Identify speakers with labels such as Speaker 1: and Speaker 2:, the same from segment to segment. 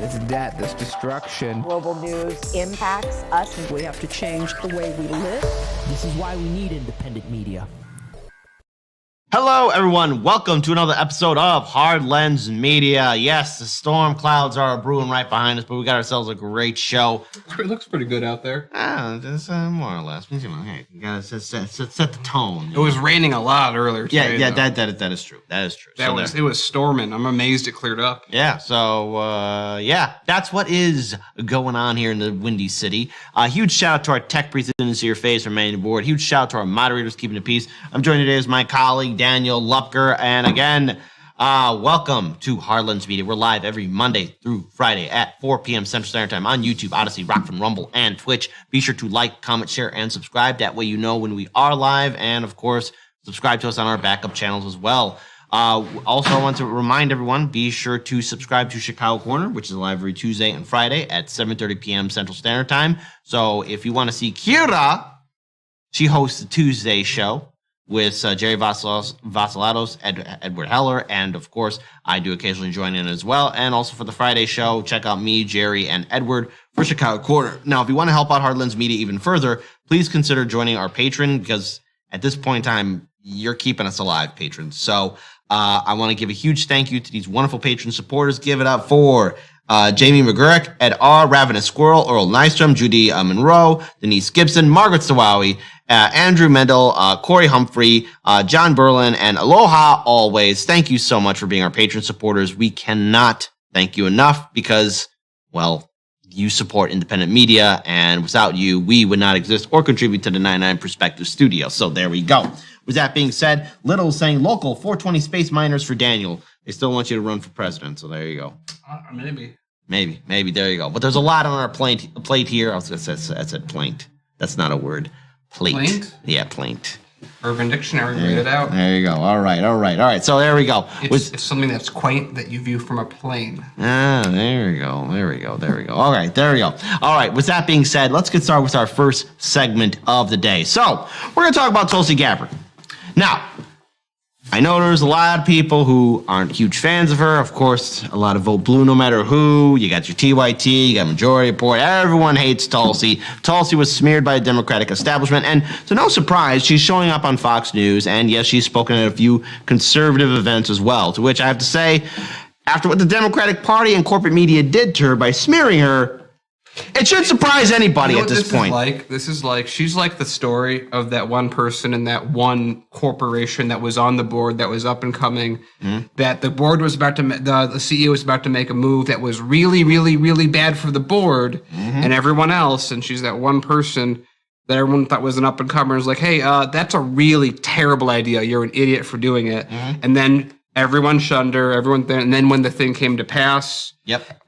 Speaker 1: this debt, this destruction.
Speaker 2: Global news impacts us.
Speaker 3: We have to change the way we live. This is why we need independent media.
Speaker 4: Hello, everyone. Welcome to another episode of Hard Lens Media. Yes, the storm clouds are brewing right behind us, but we got ourselves a great show.
Speaker 5: It looks pretty good out there.
Speaker 4: Just more or less. Hey, you gotta set the tone.
Speaker 5: It was raining a lot earlier today.
Speaker 4: Yeah, that is true. That is true.
Speaker 5: It was storming. I'm amazed it cleared up.
Speaker 4: Yeah, so, that's what is going on here in the Windy City. Huge shout out to our tech presenters here, face from the board. Huge shout out to our moderators keeping the peace. I'm joined today with my colleague, Daniel Lupker, and again, welcome to Hard Lens Media. We're live every Monday through Friday at 4 p.m. Central Standard Time on YouTube, Odyssey, Rockfin, Rumble, and Twitch. Be sure to like, comment, share, and subscribe. That way you know when we are live, and of course, subscribe to us on our backup channels as well. Also, I want to remind everyone, be sure to subscribe to Chicago Corner, which is live every Tuesday and Friday at 7:30 p.m. Central Standard Time. So if you want to see Kira, she hosts the Tuesday show with Jerry Vassilatos, Edward Heller, and of course, I do occasionally join in as well. And also for the Friday show, check out me, Jerry, and Edward for Chicago Corner. Now, if you want to help out Hard Lens Media even further, please consider joining our Patreon, because at this point in time, you're keeping us alive, patrons. So I want to give a huge thank you to these wonderful patron supporters. Give it up for Jamie McGurk, Ed R., Ravenous Squirrel, Earl Nystrom, Judy Monroe, Denise Gibson, Margaret Stawawi, Andrew Mendel, Corey Humphrey, John Berlin, and Aloha always. Thank you so much for being our patron supporters. We cannot thank you enough because, well, you support independent media, and without you, we would not exist or contribute to the 99 Perspective Studio. So there we go. With that being said, Little saying local 420 space miners for Daniel. They still want you to run for president, so there you go. Maybe. There you go. But there's a lot on our plate here. I said plaint. That's not a word. Plate.
Speaker 5: Plaint?
Speaker 4: Yeah, plaint.
Speaker 5: Urban Dictionary read it out.
Speaker 4: There you go. All right. So there we go.
Speaker 5: It's something that's quaint that you view from a plane.
Speaker 4: There we go. All right, there we go. All right, with that being said, let's get started with our first segment of the day. So we're going to talk about Tulsi Gabbard. Now, I know there's a lot of people who aren't huge fans of her. Of course, a lot of vote blue no matter who. You got your TYT, you got majority report. Everyone hates Tulsi. Tulsi was smeared by the Democratic establishment. And so no surprise, she's showing up on Fox News. And yes, she's spoken at a few conservative events as well. To which I have to say, after what the Democratic Party and corporate media did to her by smearing her, it should surprise anybody at this point.
Speaker 5: This is like she's like the story of that one person in that one corporation that was on the board that was up and coming. Mm-hmm. That the board was about to, the CEO was about to make a move that was really, really, really bad for the board and everyone else. And she's that one person that everyone thought was an up and comer. Was like, hey, that's a really terrible idea. You're an idiot for doing it. Mm-hmm. And then everyone shunned her, and then when the thing came to pass,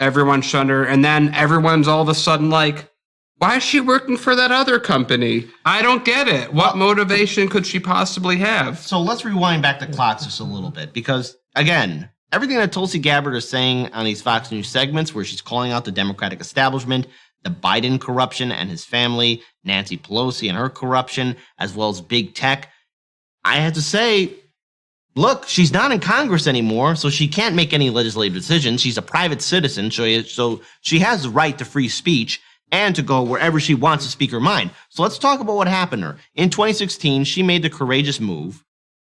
Speaker 5: everyone shunned her, and then everyone's all of a sudden like, why is she working for that other company? I don't get it. What motivation could she possibly have?
Speaker 4: So let's rewind back the clocks just a little bit, because, again, everything that Tulsi Gabbard is saying on these Fox News segments where she's calling out the Democratic establishment, the Biden corruption and his family, Nancy Pelosi and her corruption, as well as big tech, I have to say, look, she's not in Congress anymore, so she can't make any legislative decisions. She's a private citizen, so she has the right to free speech and to go wherever she wants to speak her mind. So let's talk about what happened to her. In 2016, she made the courageous move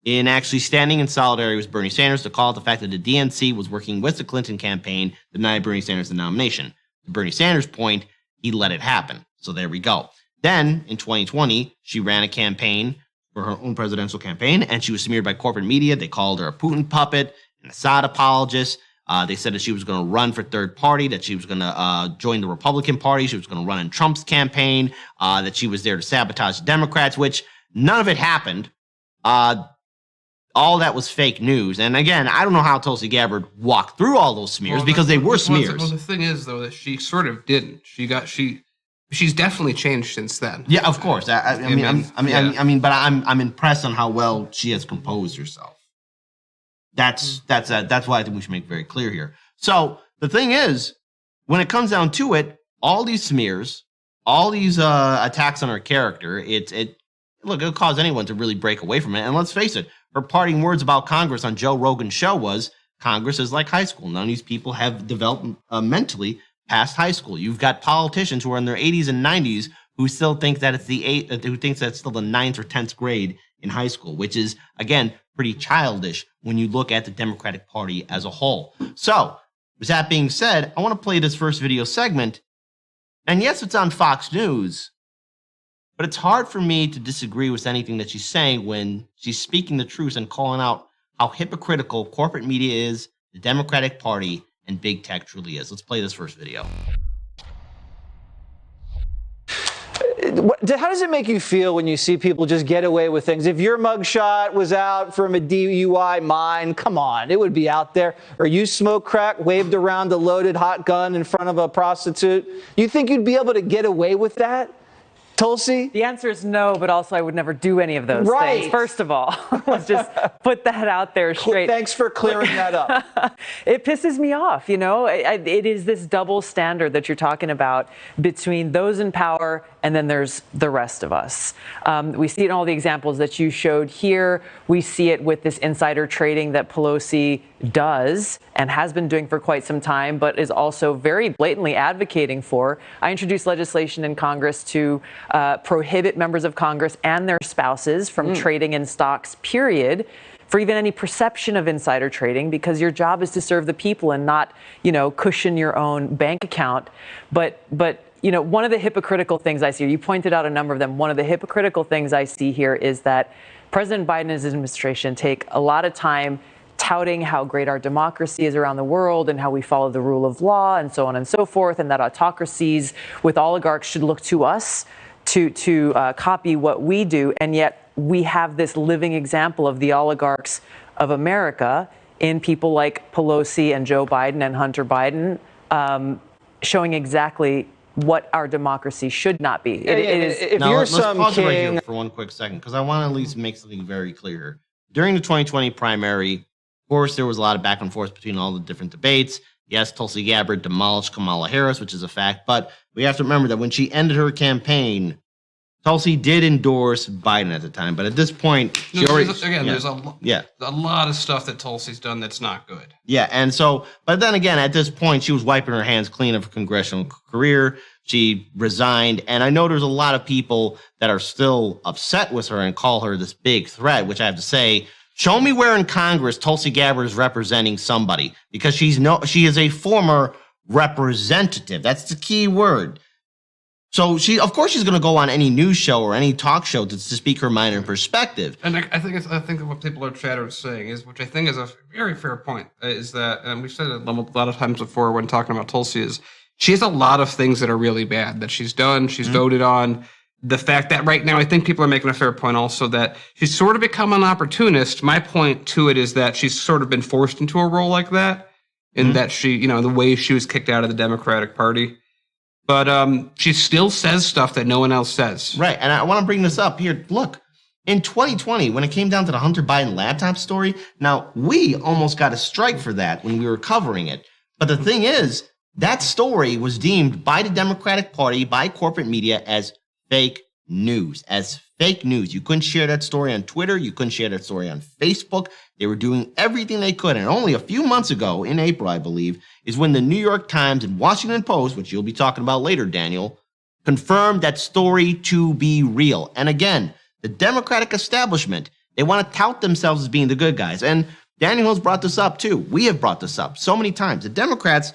Speaker 4: in actually standing in solidarity with Bernie Sanders to call out the fact that the DNC was working with the Clinton campaign to deny Bernie Sanders the nomination. To Bernie Sanders' point, he let it happen. So there we go. Then, in 2020, she ran a campaign for her own presidential campaign, and she was smeared by corporate media. They called her a Putin puppet, an Assad apologist. They said that she was going to run for third party, that she was going to join the Republican Party, she was going to run in Trump's campaign, that she was there to sabotage the Democrats, which none of it happened. All that was fake news. And again, I don't know how Tulsi Gabbard walked through all those smears because they were smears.
Speaker 5: Well, the thing is, though, that she sort of didn't. She's definitely changed since then.
Speaker 4: Yeah, of course. But I'm impressed on how well she has composed herself. That's why I think we should make very clear here. So the thing is, when it comes down to it, all these smears, all these attacks on her character, it'll cause anyone to really break away from it. And let's face it, her parting words about Congress on Joe Rogan's show was, Congress is like high school. None of these people have developed mentally past high school. You've got politicians who are in their 80s and 90s who still think that it's who thinks that's still the 9th or 10th grade in high school, which is, again, pretty childish when you look at the Democratic Party as a whole. So, with that being said, I want to play this first video segment. And yes, it's on Fox News, but it's hard for me to disagree with anything that she's saying when she's speaking the truth and calling out how hypocritical corporate media is, the Democratic Party, and big tech truly is. Let's play this first video.
Speaker 6: How does it make you feel when you see people just get away with things? If your mugshot was out from a DUI, mine, come on, it would be out there. Or you smoke crack, waved around a loaded hot gun in front of a prostitute. You think you'd be able to get away with that? Tulsi?
Speaker 2: The answer is no, but also I would never do any of those
Speaker 6: Right.
Speaker 2: things. First of all, let's just put that out there straight.
Speaker 6: Thanks for clearing that up.
Speaker 2: It pisses me off, you know. It is this double standard that you're talking about between those in power and then there's the rest of us. We see it in all the examples that you showed here. We see it with this insider trading that Pelosi does and has been doing for quite some time, but is also very blatantly advocating for. I introduced legislation in Congress to prohibit members of Congress and their spouses from trading in stocks, period, for even any perception of insider trading, because your job is to serve the people and not, you know, cushion your own bank account. But you know, one of the hypocritical things I see, you pointed out a number of them, one of the hypocritical things I see here is that President Biden and his administration take a lot of time touting how great our democracy is around the world and how we follow the rule of law and so on and so forth, and that autocracies with oligarchs should look to us to copy what we do. And yet we have this living example of the oligarchs of America in people like Pelosi and Joe Biden and Hunter Biden, showing exactly what our democracy should not be. It is.
Speaker 6: If
Speaker 4: Now,
Speaker 6: you're
Speaker 4: let's
Speaker 6: some
Speaker 4: pause it right
Speaker 6: king,
Speaker 4: here for one quick second, because I want to at least make something very clear. During the 2020 primary, of course, there was a lot of back and forth between all the different debates. Yes, Tulsi Gabbard demolished Kamala Harris, which is a fact, but we have to remember that when she ended her campaign, Tulsi did endorse Biden at the time, but at this point, she already...
Speaker 5: There's a lot of stuff that Tulsi's done that's not good.
Speaker 4: Yeah, and so, but then again, at this point, she was wiping her hands clean of her congressional career. She resigned, and I know there's a lot of people that are still upset with her and call her this big threat, which I have to say, show me where in Congress Tulsi Gabbard is representing somebody, because she is a former representative. That's the key word. So of course, she's going to go on any news show or any talk show to speak her mind and perspective.
Speaker 5: And I think what people are saying is, which I think is a very fair point, is that, and we've said it a lot of times before when talking about Tulsi, is she has a lot of things that are really bad that she's done, she's voted on. The fact that right now, I think people are making a fair point also that she's sort of become an opportunist. My point to it is that she's sort of been forced into a role like that, in that she, you know, the way she was kicked out of the Democratic Party. But she still says stuff that no one else says. Right, and I want to bring this up here. Look, in 2020, when it came down to the Hunter Biden laptop story, now, we almost got a strike for that when we were covering it. But the thing is, that story was deemed by the Democratic Party, by corporate media, as fake news. You couldn't share that story on Twitter. You couldn't share that story on Facebook. They were doing everything they could. And only a few months ago, in April, I believe, is when the New York Times and Washington Post, which you'll be talking about later, Daniel, confirmed that story to be real. And again, the Democratic establishment, they want to tout themselves as being the good guys. And Daniel has brought this up too. We have brought this up so many times. The Democrats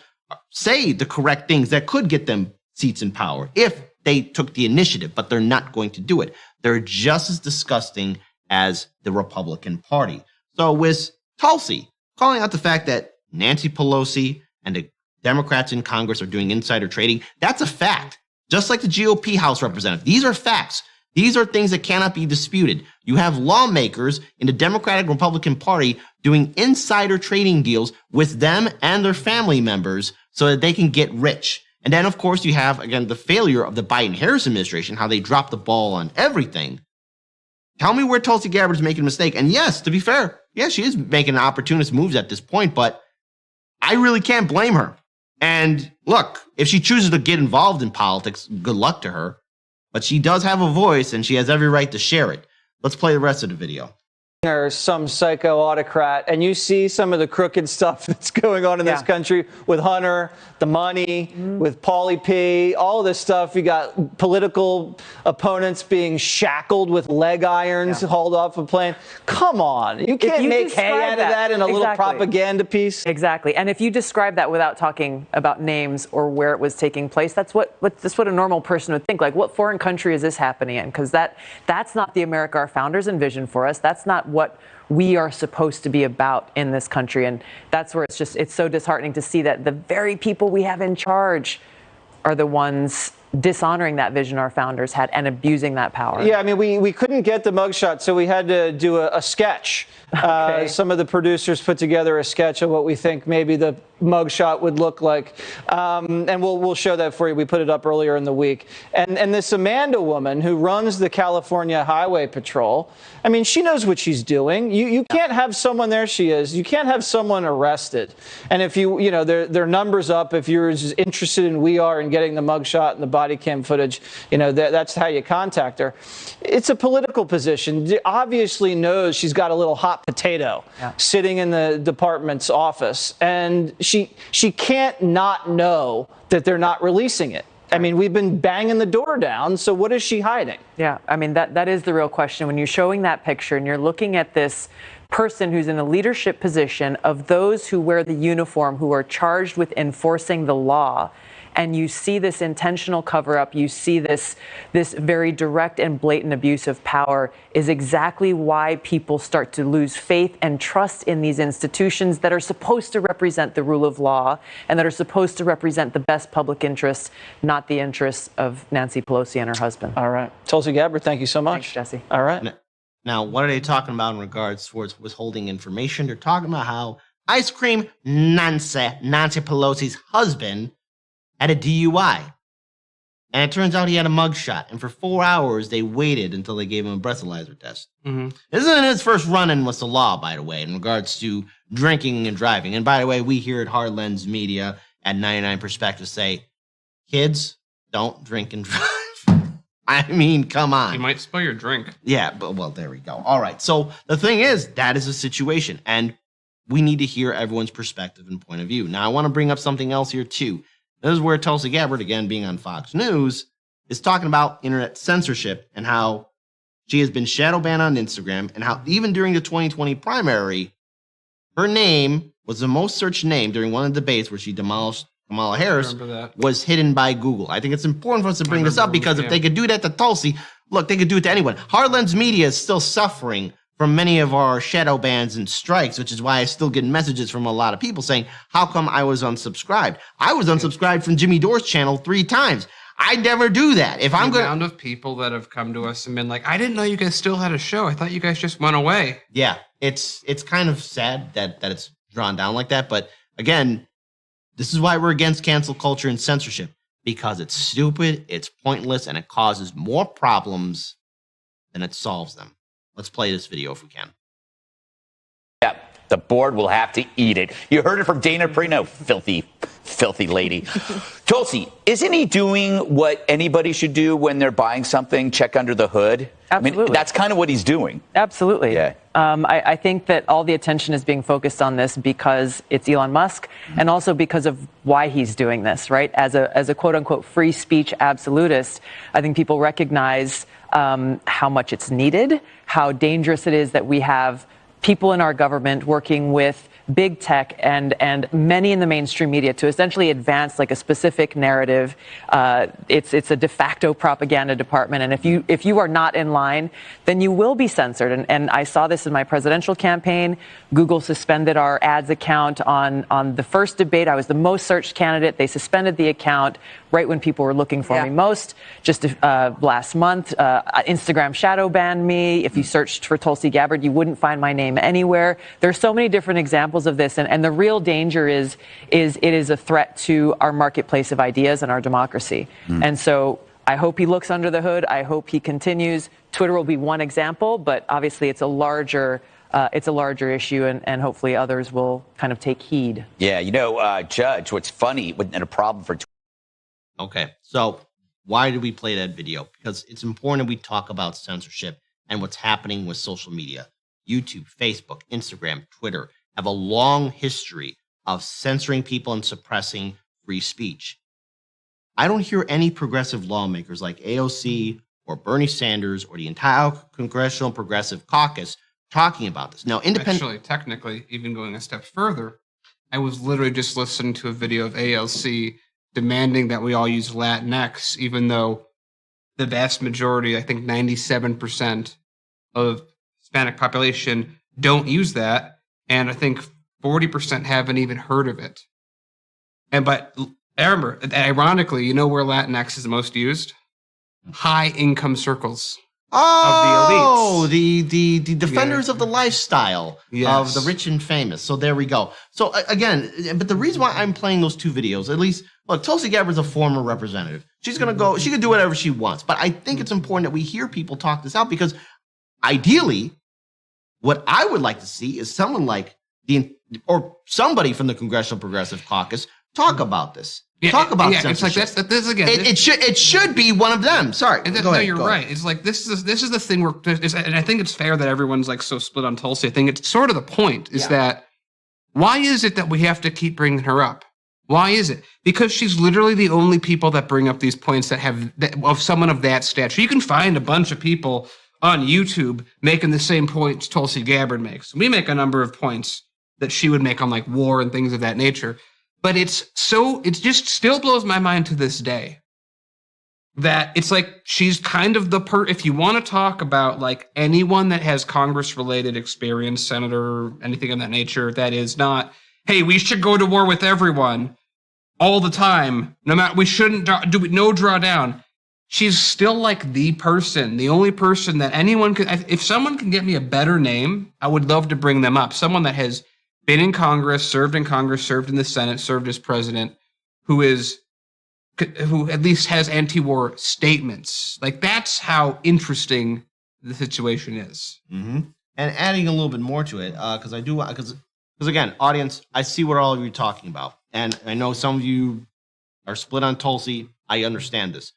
Speaker 5: say the correct things that could get them seats in power if they took the initiative, but they're not going to do it. They're just as disgusting as the Republican Party. So with Tulsi calling out the fact that Nancy Pelosi and the Democrats in Congress are doing insider trading, that's a fact. Just like the GOP House representative. These are facts. These are things that cannot be disputed. You have lawmakers in the Democratic Republican Party doing insider trading deals with them and their family members so that they can get rich. And then, of course, you have, again, the failure of the Biden-Harris administration, how they dropped the ball on everything. Tell me where Tulsi Gabbard is making a mistake. And yes, to be fair, yes, she is making opportunist moves at this point, but I really can't blame her. And look, if she chooses to get involved in politics, good luck to her. But she does have a voice, and she has every right to share it. Let's play the rest of the video.
Speaker 6: or some psycho autocrat, and you see some of the crooked stuff that's going on in this country with Hunter, the money, with Paulie P, all of this stuff. You got political opponents being shackled with leg irons, hauled off a plane. Come on. You can't make hay out of that in a little propaganda piece.
Speaker 2: Exactly. And if you describe that without talking about names or where it was taking place, that's what a normal person would think. Like, what foreign country is this happening in? Because that's not the America our founders envisioned for us. That's not what we are supposed to be about in this country. And that's where it's so disheartening to see that the very people we have in charge are the ones dishonoring that vision our founders had and abusing that power.
Speaker 6: Yeah, I mean, we couldn't get the mugshot, so we had to do a sketch. Okay. Some of the producers put together a sketch of what we think maybe the mugshot would look like. And we'll show that for you. We put it up earlier in the week. And this Amanda woman who runs the California Highway Patrol, I mean, she knows what she's doing. You can't have someone, there she is, you can't have someone arrested. And if their numbers up, if you're as interested in we are in getting the mugshot and the body cam footage, that's how you contact her. It's a political position. Obviously knows she's got a little hot potato sitting in the department's office, and she can't not know that they're not releasing it. I mean, we've been banging the door down, so what is she hiding?
Speaker 2: Yeah, I mean, that is the real question. When you're showing that picture and you're looking at this person who's in a leadership position of those who wear the uniform, who are charged with enforcing the law, and you see this intentional cover-up, you see this very direct and blatant abuse of power, is exactly why people start to lose faith and trust in these institutions that are supposed to represent the rule of law and that are supposed to represent the best public interest, not the interests of Nancy Pelosi and her husband.
Speaker 6: All right. Tulsi Gabbard, thank you so much.
Speaker 2: Thanks, Jesse.
Speaker 6: All right.
Speaker 4: Now, what are they talking about in regards towards withholding information? They're talking about how Ice Cream Nancy Pelosi's husband, had a DUI. And it turns out he had a mugshot. And for 4 hours, they waited until they gave him a breathalyzer test. Mm-hmm. This isn't his first run-in with the law, by the way, in regards to drinking and driving. And by the way, we here at Hard Lens Media at 99 Perspective say, kids, don't drink and drive. I mean, come on.
Speaker 5: You might spill your drink.
Speaker 4: Yeah, but well, there we go. All right. So the thing is, that is a situation. And we need to hear everyone's perspective and point of view. Now, I want to bring up something else here, too. This is where Tulsi Gabbard, again, being on Fox News, is talking about internet censorship and how she has been shadow banned on Instagram, and how even during the 2020 primary, her name was the most searched name during one of the debates where she demolished Kamala Harris, was hidden by Google. I think it's important for us to bring this up because if they could do that to Tulsi, look, they could do it to anyone. Hard Lens Media is still suffering from many of our shadow bans and strikes, which is why I still get messages from a lot of people saying, how come I was unsubscribed? I was unsubscribed from Jimmy Dore's channel 3 times. I never do that. If I'm going,
Speaker 5: the amount of people that have come to us and been like, I didn't know you guys still had a show. I thought you guys just went away.
Speaker 4: Yeah, it's kind of sad that it's drawn down like that. But again, this is why we're against cancel culture and censorship, because it's stupid, it's pointless, and it causes more problems than it solves them. Let's play this video if we can.
Speaker 7: Yeah, the board will have to eat it. You heard it from Dana Perino, filthy lady. Tulsi, isn't he doing what anybody should do when they're buying something? Check under the hood?
Speaker 2: Absolutely.
Speaker 7: I mean, that's kind of what he's doing.
Speaker 2: Absolutely.
Speaker 7: Yeah.
Speaker 2: I think that all the attention is being focused on this because it's Elon Musk, and also because of why he's doing this, right? As a quote unquote free speech absolutist, I think people recognize how much it's needed, how dangerous it is that we have people in our government working with big tech and many in the mainstream media to essentially advance like a specific narrative. It's a de facto propaganda department, and if you are not in line, then you will be censored. And I saw this in my presidential campaign. Google suspended our ads account on the first debate. I was the most searched candidate. They suspended the account right when people were looking for me most. Just last month, Instagram shadow banned me. If you searched for Tulsi Gabbard, you wouldn't find my name anywhere. There's so many different examples of this, and the real danger is it is a threat to our marketplace of ideas and our democracy. And so I hope he looks under the hood. I hope he continues. Twitter will be one example, but obviously it's a larger issue, and hopefully others will kind of take heed.
Speaker 7: Yeah, Judge, what's funny and a problem for
Speaker 4: Okay, so why did we play that video? Because it's important that we talk about censorship and what's happening with social media. YouTube, Facebook, Instagram, Twitter have a long history of censoring people and suppressing free speech. I don't hear any progressive lawmakers like AOC or Bernie Sanders or the entire Congressional Progressive Caucus talking about this. Now,
Speaker 5: Actually, technically, even going a step further, I was literally just listening to a video of ALC demanding that we all use Latinx, even though the vast majority, I think 97% of Hispanic population don't use that, and I think 40% haven't even heard of it. But I remember, ironically, you know where Latinx is the most used? High income circles.
Speaker 4: Oh, the defenders of the lifestyle
Speaker 5: Yes.
Speaker 4: of the rich and famous. So there we go. So again, but the reason why I'm playing those two videos, at least, look, Tulsi Gabbard's a former representative. She's going to go, she can do whatever she wants. But I think it's important that we hear people talk this out, because ideally, what I would like to see is someone like or somebody from the Congressional Progressive Caucus talk about this. Talk about censorship.
Speaker 5: It's like this again.
Speaker 4: It should be one of them. Sorry.
Speaker 5: No, you're right. It's like this is the thing where, and I think it's fair that everyone's like so split on Tulsi. I think it's sort of the point is that why is it that we have to keep bringing her up? Why is it? Because she's literally the only people that bring up these points of someone of that stature. You can find a bunch of people on YouTube making the same points Tulsi Gabbard makes. We make a number of points that she would make on like war and things of that nature. But it just still blows my mind to this day that it's like she's kind of if you want to talk about like anyone that has Congress related experience, senator, anything of that nature, that is not, hey, we should go to war with everyone all the time. No matter, we shouldn't do no drawdown. She's still like the only person that anyone could, if someone can get me a better name, I would love to bring them up. Someone that has been in Congress, served in the Senate, served as president, who at least has anti-war statements. Like, that's how interesting the situation is.
Speaker 4: Mm-hmm. And adding a little bit more to it, because again, audience, I see what all of you are talking about. And I know some of you are split on Tulsi. I understand this.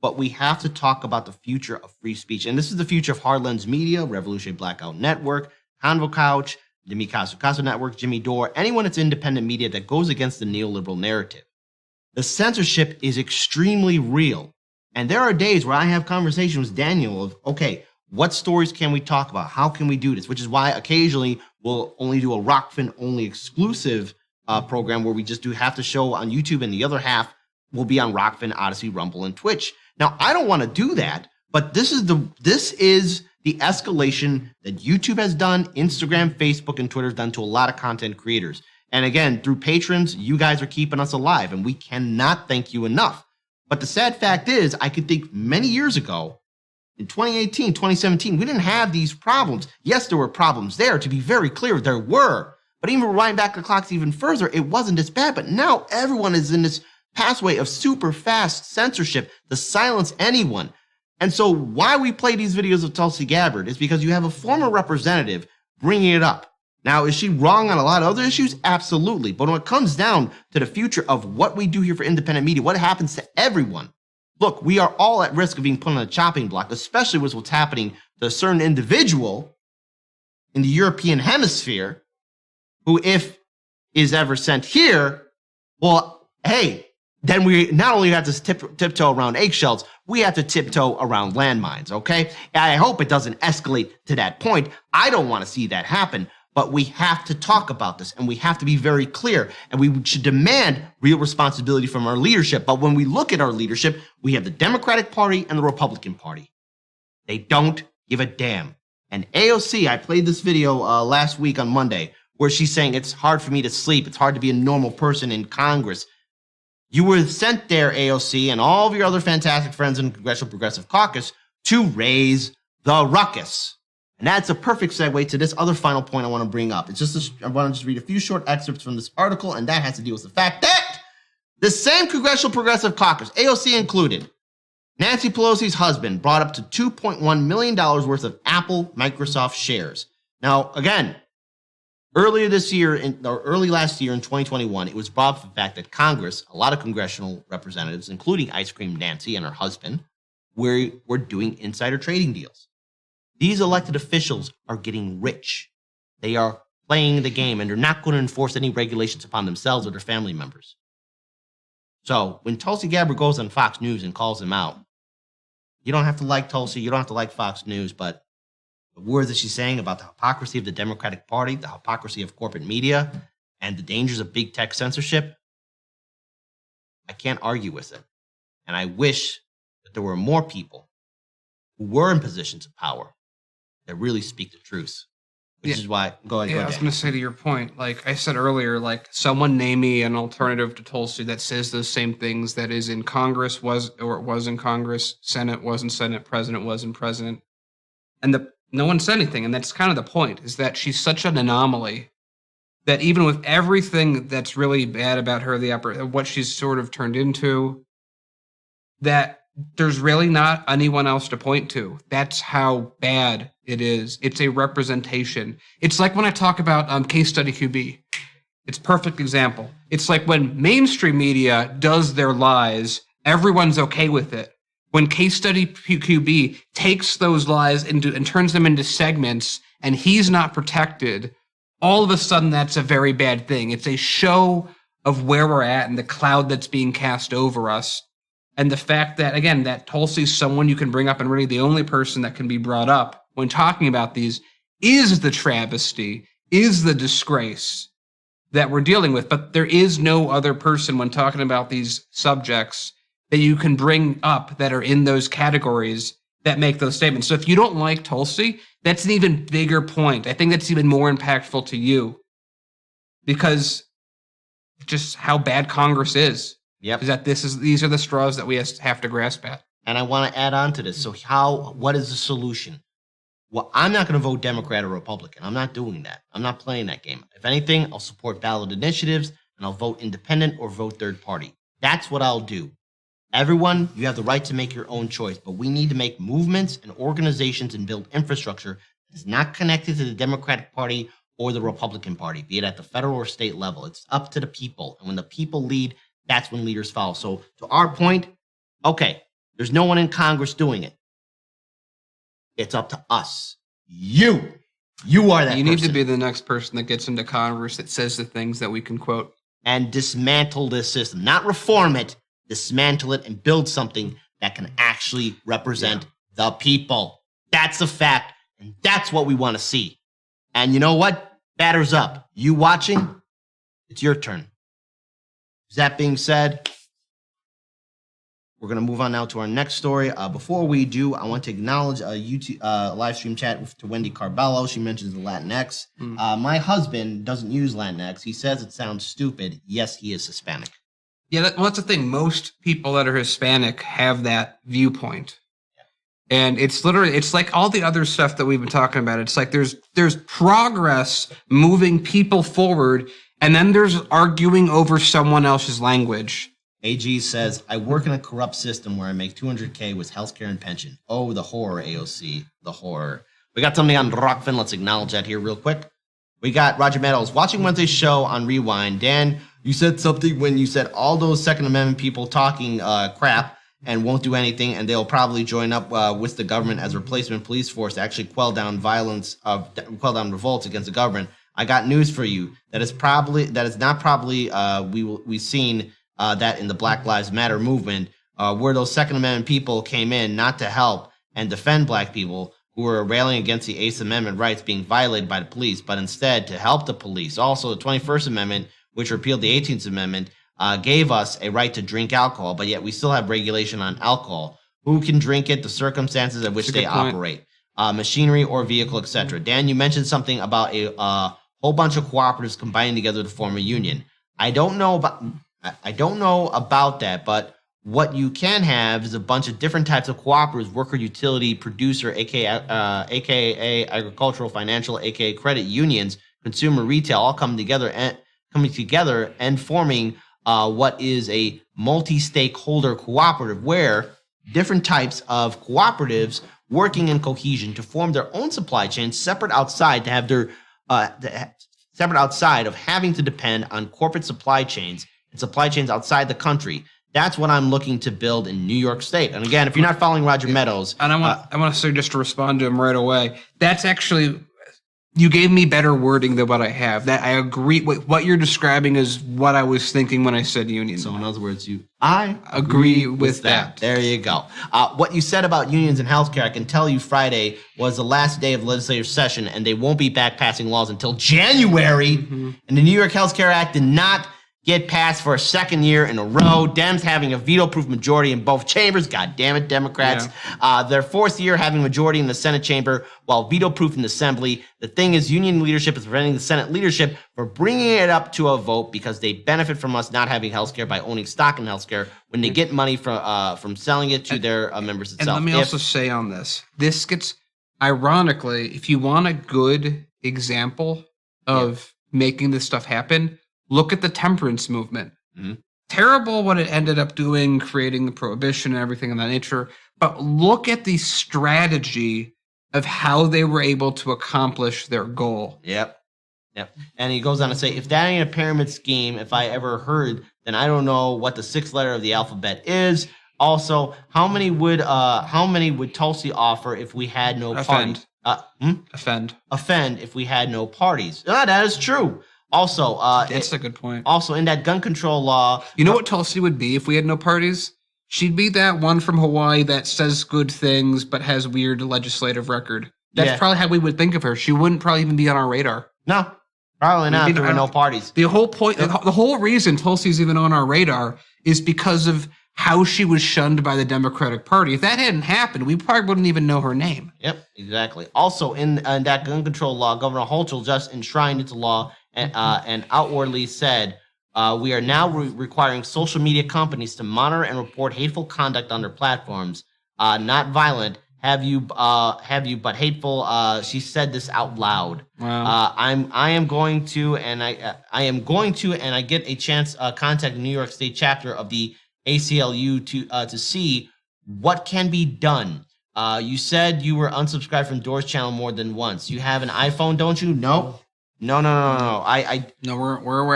Speaker 4: But we have to talk about the future of free speech. And this is the future of Hardlens Media, Revolutionary Blackout Network, Convo Couch, the Mikasu Network, Jimmy Dore, anyone that's independent media that goes against the neoliberal narrative. The censorship is extremely real. And there are days where I have conversations with Daniel of, okay, what stories can we talk about? How can we do this? Which is why occasionally we'll only do a Rockfin-only exclusive program where we just do half the show on YouTube and the other half will be on Rockfin, Odyssey, Rumble, and Twitch. Now, I don't want to do that, but this is the escalation that YouTube has done, Instagram, Facebook, and Twitter has done to a lot of content creators. And again, through patrons, you guys are keeping us alive, and we cannot thank you enough. But the sad fact is, I could think many years ago, in 2018, 2017, we didn't have these problems. Yes, there were problems there. To be very clear, there were. But even rewinding back the clocks even further, it wasn't as bad. But now everyone is in this pathway of super fast censorship to silence anyone. And so why we play these videos of Tulsi Gabbard is because you have a former representative bringing it up. Now, is she wrong on a lot of other issues? Absolutely. But when it comes down to the future of what we do here for independent media, what happens to everyone? Look, we are all at risk of being put on a chopping block, especially with what's happening to a certain individual in the European hemisphere who, if is ever sent here, well, hey, then we not only have to tiptoe around eggshells, we have to tiptoe around landmines, okay? And I hope it doesn't escalate to that point. I don't want to see that happen, but we have to talk about this, and we have to be very clear, and we should demand real responsibility from our leadership. But when we look at our leadership, we have the Democratic Party and the Republican Party. They don't give a damn. And AOC, I played this video last week on Monday, where she's saying it's hard for me to sleep. It's hard to be a normal person in Congress. You were sent there, AOC, and all of your other fantastic friends in the Congressional Progressive Caucus to raise the ruckus. And that's a perfect segue to this other final point I want to bring up. I want to just read a few short excerpts from this article, and that has to deal with the fact that the same Congressional Progressive Caucus, AOC included, Nancy Pelosi's husband brought up to $2.1 million worth of Apple Microsoft shares. Now, again, early last year in 2021, it was brought up the fact that Congress, a lot of congressional representatives, including Ice Cream Nancy and her husband, were doing insider trading deals. These elected officials are getting rich. They are playing the game, and they're not going to enforce any regulations upon themselves or their family members. So when Tulsi Gabbard goes on Fox News and calls them out, you don't have to like Tulsi, you don't have to like Fox News, but the words that she's saying about the hypocrisy of the Democratic Party, the hypocrisy of corporate media, and the dangers of big tech censorship, I can't argue with it. And I wish that there were more people who were in positions of power that really speak the truth. Which is why, go ahead.
Speaker 5: Yeah, I was going to say to your point, like I said earlier, like someone name me an alternative to Tulsi that says those same things, that is in Congress, was in Congress, Senate wasn't Senate, President wasn't President. And no one said anything. And that's kind of the point, is that she's such an anomaly that even with everything that's really bad about her, what she's sort of turned into, that there's really not anyone else to point to. That's how bad it is. It's a representation. It's like when I talk about case study QB. It's a perfect example. It's like when mainstream media does their lies, everyone's okay with it. When case study QB takes those lies and turns them into segments and he's not protected, all of a sudden that's a very bad thing. It's a show of where we're at and the cloud that's being cast over us. And the fact that, again, that Tulsi's someone you can bring up, and really the only person that can be brought up when talking about these is the travesty, is the disgrace that we're dealing with. But there is no other person when talking about these subjects that you can bring up that are in those categories that make those statements. So if you don't like Tulsi, that's an even bigger point. I think that's even more impactful to you, because just how bad Congress is.
Speaker 4: Yep.
Speaker 5: Is that these are the straws that we have to grasp at.
Speaker 4: And I want to add on to this. So what is the solution? Well, I'm not going to vote Democrat or Republican. I'm not doing that. I'm not playing that game. If anything, I'll support ballot initiatives and I'll vote independent or vote third party. That's what I'll do. Everyone, you have the right to make your own choice, but we need to make movements and organizations and build infrastructure that is not connected to the Democratic Party or the Republican Party, be it at the federal or state level. It's up to the people. And when the people lead, that's when leaders follow. So to our point, okay, there's no one in Congress doing it. It's up to us. You are that person.
Speaker 5: You need to be the next person that gets into Congress that says the things that we can quote.
Speaker 4: And dismantle this system. Not reform it, dismantle it and build something that can actually represent the people. That's a fact, and that's what we want to see. And you know what? Batter's up. You watching? It's your turn. That being said, we're going to move on now to our next story. Before we do, I want to acknowledge a YouTube live stream chat to Wendy Carbello. She mentions the Latinx. My husband doesn't use Latinx. He says it sounds stupid. Yes, he is Hispanic.
Speaker 5: Yeah, that's the thing. Most people that are Hispanic have that viewpoint. And it's like all the other stuff that we've been talking about. It's like there's progress moving people forward, and then there's arguing over someone else's language.
Speaker 4: AG says, I work in a corrupt system where I make $200K with healthcare and pension. Oh, the horror, AOC. The horror. We got something on Rockfin. Let's acknowledge that here real quick. We got Roger Meadows watching Wednesday's show on Rewind. Dan, you said something when you said all those Second Amendment people talking crap and won't do anything, and they'll probably join up with the government as a replacement police force to actually quell down revolts against the government. I got news for you. We've seen that in the Black Lives Matter movement, where those Second Amendment people came in not to help and defend black people who were railing against the Eighth Amendment rights being violated by the police, but instead to help the police. Also, the 21st Amendment, which repealed the 18th Amendment, gave us a right to drink alcohol, but yet we still have regulation on alcohol. Who can drink it, the circumstances at which they operate, machinery or vehicle, etc. Dan, you mentioned something about a whole bunch of cooperatives combining together to form a union. I don't know about that, but what you can have is a bunch of different types of cooperatives: worker, utility, producer, aka agricultural, financial, aka credit unions, consumer, retail, all coming together and forming what is a multi-stakeholder cooperative, where different types of cooperatives working in cohesion to form their own supply chains, separate outside to have their separate outside of having to depend on corporate supply chains and supply chains outside the country. That's what I'm looking to build in New York State. And again, if you're not following Roger Meadows,
Speaker 5: and I want to say, just to respond to him right away, that's actually, you gave me better wording than what I have. That I agree with what you're describing is what I was thinking when I said union.
Speaker 4: So in other words, I
Speaker 5: agree with that.
Speaker 4: There you go. What you said about unions and healthcare, I can tell you Friday was the last day of legislative session, and they won't be back passing laws until January. And the New York Healthcare Act did not get passed for a second year in a row. Dems having a veto-proof majority in both chambers. God damn it, Democrats. Yeah. Their fourth year having majority in the Senate chamber while veto-proof in the Assembly. The thing is, union leadership is preventing the Senate leadership from bringing it up to a vote because they benefit from us not having healthcare by owning stock in healthcare when they get money from selling it to their members itself.
Speaker 5: And let me also say on this gets, ironically, if you want a good example of making this stuff happen, look at the temperance movement. Terrible what it ended up doing, creating the prohibition and everything of that nature. But look at the strategy of how they were able to accomplish their goal.
Speaker 4: Yep. And he goes on to say, if that ain't a pyramid scheme, if I ever heard, then I don't know what the sixth letter of the alphabet is. Also, how many would Tulsi offer if we had no parties?
Speaker 5: Offend
Speaker 4: if we had no parties. That is true. Also,
Speaker 5: that's a good point.
Speaker 4: Also, in that gun control law,
Speaker 5: you know what Tulsi would be if we had no parties? She'd be that one from Hawaii that says good things but has weird legislative record. That's probably how we would think of her. She wouldn't probably even be on our radar.
Speaker 4: No, probably not. There were no parties.
Speaker 5: The whole point, the whole reason Tulsi's even on our radar is because of how she was shunned by the Democratic Party. If that hadn't happened, we probably wouldn't even know her name.
Speaker 4: Yep, exactly. Also, in that gun control law, Governor Hochul just enshrined into law and outwardly said, we are now requiring social media companies to monitor and report hateful conduct on their platforms, not violent. Have you but hateful? She said this out loud.
Speaker 5: Wow.
Speaker 4: I am going to, and I get a chance contact the New York State chapter of the ACLU to see what can be done. You said you were unsubscribed from Door's channel more than once. You have an iPhone, don't you? No.
Speaker 5: We're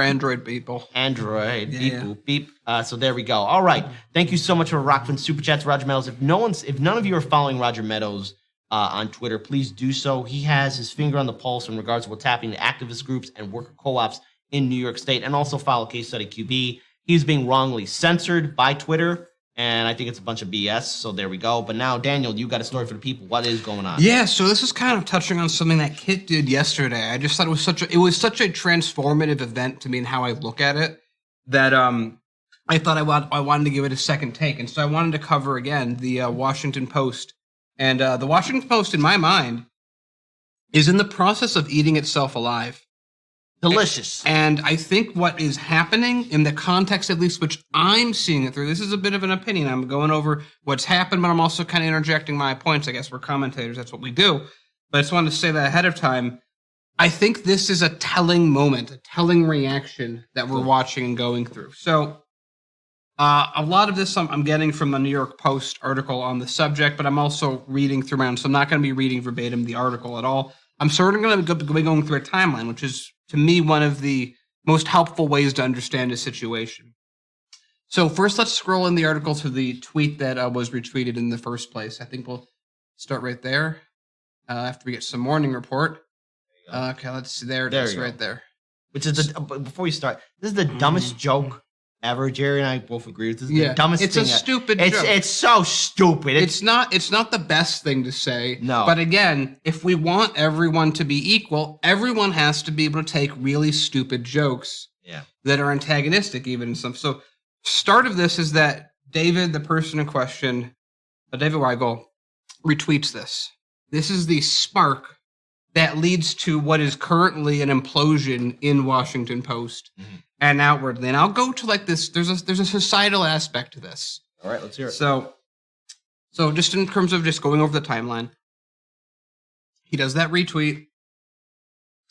Speaker 5: Android people.
Speaker 4: Android. Beep, boop, beep. So there we go. All right. Thank you so much for Rockfin Super Chats, Roger Meadows. If none of you are following Roger Meadows on Twitter, please do so. He has his finger on the pulse in regards to what's happening to activist groups and worker co-ops in New York State, and also follow Case Study QB. He's being wrongly censored by Twitter, and I think it's a bunch of BS. So there we go. But now, Daniel, you got a story for the people. What is going on?
Speaker 5: Yeah, so this is kind of touching on something that Kit did yesterday. I just thought it was such a transformative event to me and how I look at it that I thought I wanted to give it a second take. And so I wanted to cover again the Washington Post. And the Washington Post, in my mind, is in the process of eating itself alive.
Speaker 4: Delicious.
Speaker 5: And I think what is happening in the context, at least, which I'm seeing it through, this is a bit of an opinion. I'm going over what's happened, but I'm also kind of interjecting my points. I guess we're commentators. That's what we do. But I just wanted to say that ahead of time. I think this is a telling moment, a telling reaction that we're watching and going through. So a lot of this I'm getting from a New York Post article on the subject, but I'm also reading through my own. So I'm not going to be reading verbatim the article at all. I'm sort of going to be going through a timeline, which is, to me, one of the most helpful ways to understand a situation. So first, let's scroll in the article to the tweet that was retweeted in the first place. I think we'll start right there after we get some morning report. Okay, let's see. There it is, right there.
Speaker 4: Which is before you start, this is the dumbest joke ever. Jerry and I both agree with this. Is the dumbest
Speaker 5: it's
Speaker 4: thing.
Speaker 5: It's a stupid joke.
Speaker 4: It's so stupid.
Speaker 5: It's not the best thing to say.
Speaker 4: No.
Speaker 5: But again, if we want everyone to be equal, everyone has to be able to take really stupid jokes that are antagonistic even in some. So start of this is that David, the person in question, David Weigel, retweets this. This is the spark that leads to what is currently an implosion in Washington Post. And outwardly, and I'll go to like this. There's a societal aspect to this.
Speaker 4: All right, let's hear it.
Speaker 5: So just in terms of just going over the timeline, he does that retweet,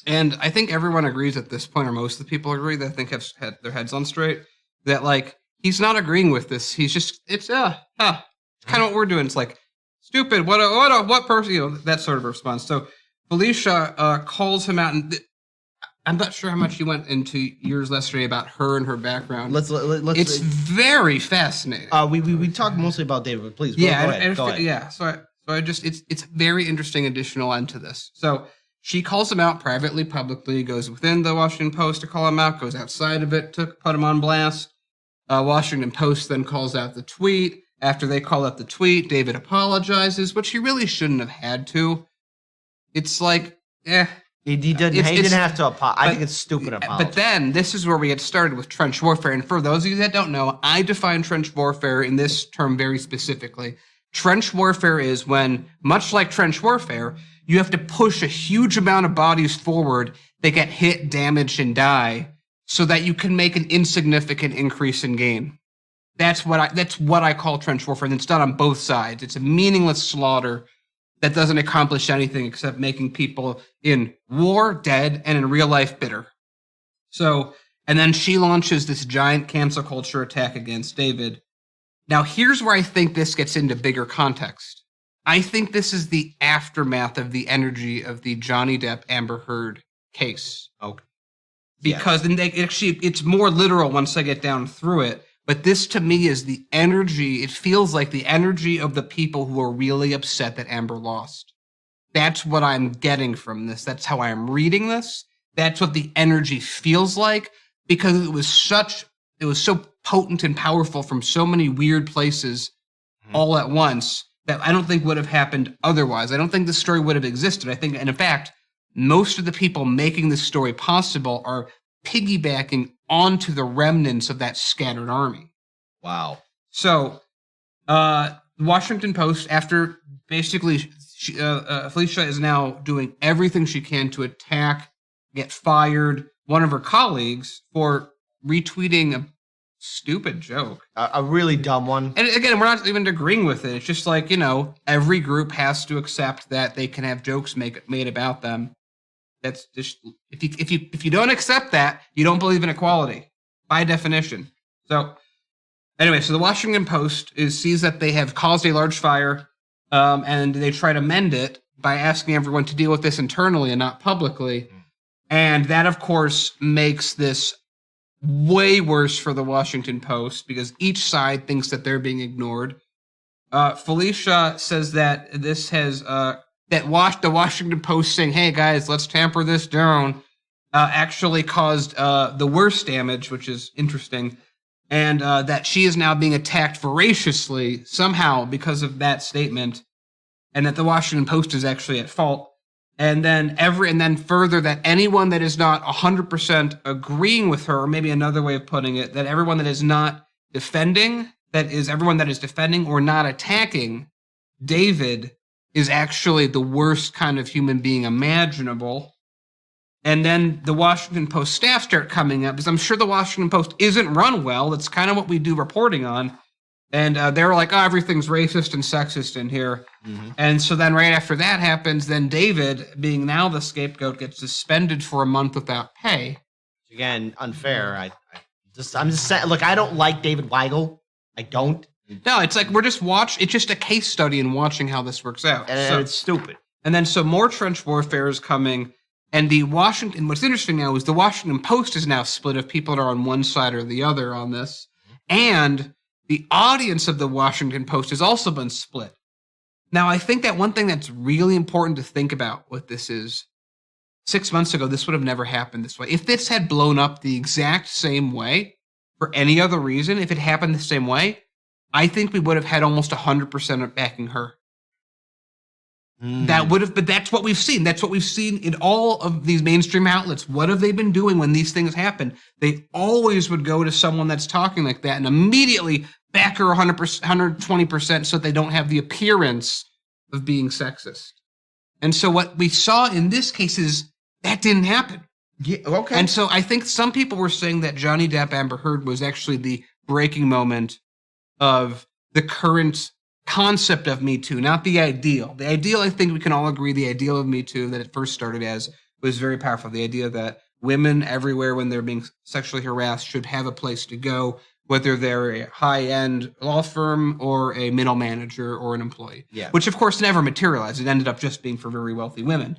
Speaker 5: and I think everyone agrees at this point, or most of the people agree that I think have had their heads on straight, that like he's not agreeing with this. He's just it's kind of what we're doing. It's like stupid. What person? That sort of response. So Felicia calls him out, and I'm not sure how much you went into yours yesterday about her and her background.
Speaker 4: Let's
Speaker 5: it's very fascinating.
Speaker 4: We talked mostly about David, but please go ahead.
Speaker 5: Yeah. So I just it's very interesting additional end to this. So she calls him out privately, publicly, goes within the Washington Post to call him out, goes outside of it to put him on blast. Washington Post then calls out the tweet. After they call out the tweet, David apologizes, which he really shouldn't have had to. It's like,
Speaker 4: He didn't have to apologize. I think it's stupid apology.
Speaker 5: But then this is where we get started with trench warfare. And for those of you that don't know, I define trench warfare in this term very specifically. Trench warfare is when, much like trench warfare, you have to push a huge amount of bodies forward that get hit, damaged, and die so that you can make an insignificant increase in gain. That's what I call trench warfare, and it's done on both sides. It's a meaningless slaughter that doesn't accomplish anything except making people in war dead and in real life bitter. So, and then she launches this giant cancel culture attack against David. Now, here's where I think this gets into bigger context. I think this is the aftermath of the energy of the Johnny Depp Amber Heard case.
Speaker 4: Okay.
Speaker 5: Because then it's more literal once I get down through it. But this to me is the energy. It feels like the energy of the people who are really upset that Amber lost. That's what I'm getting from this. That's how I'm reading this. That's what the energy feels like, because it was so potent and powerful from so many weird places all at once that I don't think would have happened otherwise. I don't think this story would have existed. I think, and in fact, most of the people making this story possible are piggybacking onto the remnants of that scattered army.
Speaker 4: Wow.
Speaker 5: So, Washington Post, after basically Felicia is now doing everything she can to attack, get fired, one of her colleagues for retweeting a stupid joke.
Speaker 4: A really dumb one.
Speaker 5: And again, we're not even agreeing with it. It's just like, every group has to accept that they can have jokes made about them. That's just, if you don't accept that, you don't believe in equality by definition. So anyway, so the Washington Post sees that they have caused a large fire, and they try to mend it by asking everyone to deal with this internally and not publicly. And that, of course, makes this way worse for the Washington Post because each side thinks that they're being ignored. Felicia says that this has the Washington Post saying, "Hey guys, let's tamper this down," actually caused the worst damage, which is interesting, and that she is now being attacked voraciously somehow because of that statement, and that the Washington Post is actually at fault. And then further that anyone that is not 100% agreeing with her, or maybe another way of putting it, that everyone that is not defending, everyone that is defending or not attacking David is actually the worst kind of human being imaginable. And then the Washington Post staff start coming up, because I'm sure the Washington Post isn't run well. That's kind of what we do reporting on. And they're like, "Oh, everything's racist and sexist in here." Mm-hmm. And so then right after that happens, then David, being now the scapegoat, gets suspended for a month without pay.
Speaker 4: Again, unfair. I'm just saying, look, I don't like David Weigel. I don't.
Speaker 5: No, it's like it's just a case study in watching how this works out.
Speaker 4: And it's stupid.
Speaker 5: And then so more trench warfare is coming. And what's interesting now is the Washington Post is now split of people that are on one side or the other on this. And the audience of the Washington Post has also been split. Now, I think that one thing that's really important to think about with this is 6 months ago, this would have never happened this way. If this had blown up the exact same way for any other reason, if it happened the same way, I think we would have had almost 100% backing her. But that's what we've seen. That's what we've seen in all of these mainstream outlets. What have they been doing when these things happen? They always would go to someone that's talking like that and immediately back her 100%, 120% so they don't have the appearance of being sexist. And so what we saw in this case is that didn't happen.
Speaker 4: Yeah, okay.
Speaker 5: And so I think some people were saying that Johnny Depp Amber Heard was actually the breaking moment of the current concept of Me Too, not the ideal. The ideal, I think we can all agree, the ideal of Me Too that it first started as was very powerful. The idea that women everywhere when they're being sexually harassed should have a place to go, whether they're a high-end law firm or a middle manager or an employee.
Speaker 4: Yeah.
Speaker 5: Which, of course, never materialized. It ended up just being for very wealthy women.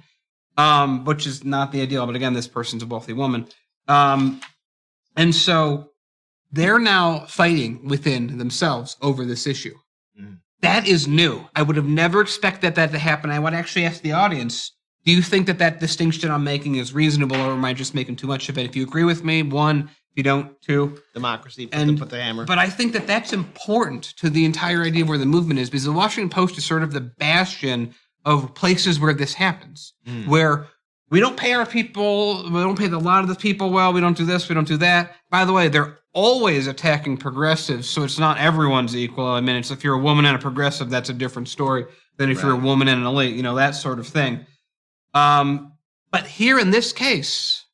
Speaker 5: which is not the ideal. But again, this person's a wealthy woman. And so they're now fighting within themselves over this issue. That is new. I would have never expected that to happen. I would actually ask the audience, do you think that distinction I'm making is reasonable, or am I just making too much of it? If you agree with me, 1. If you don't, 2.
Speaker 4: Democracy, put the hammer.
Speaker 5: But I think that's important to the entire idea of where the movement is, because the Washington Post is sort of the bastion of places where this happens, where we don't pay our people, we don't pay a lot of the people well, we don't do this, we don't do that. By the way, they're always attacking progressives, so it's not everyone's equal. I mean, it's if you're a woman and a progressive, that's a different story than if you're a woman and an elite, that sort of thing. But here in this case,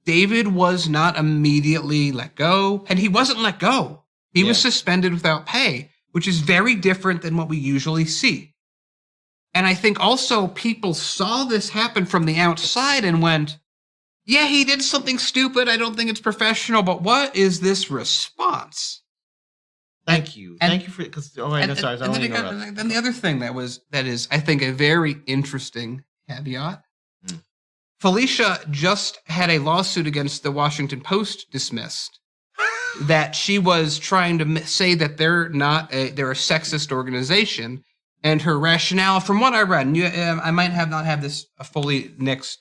Speaker 5: David was not immediately let go, and he wasn't let go. He was suspended without pay, which is very different than what we usually see. And I think also people saw this happen from the outside and went, yeah, he did something stupid. I don't think it's professional, but what is this response?
Speaker 4: Thank you. Thank you for because. Oh, wait, no, sorry.
Speaker 5: Then the other thing that is, I think, a very interesting caveat. Felicia just had a lawsuit against the Washington Post dismissed that she was trying to say that they're a sexist organization, and her rationale, from what I read, and I might not have this fully nixed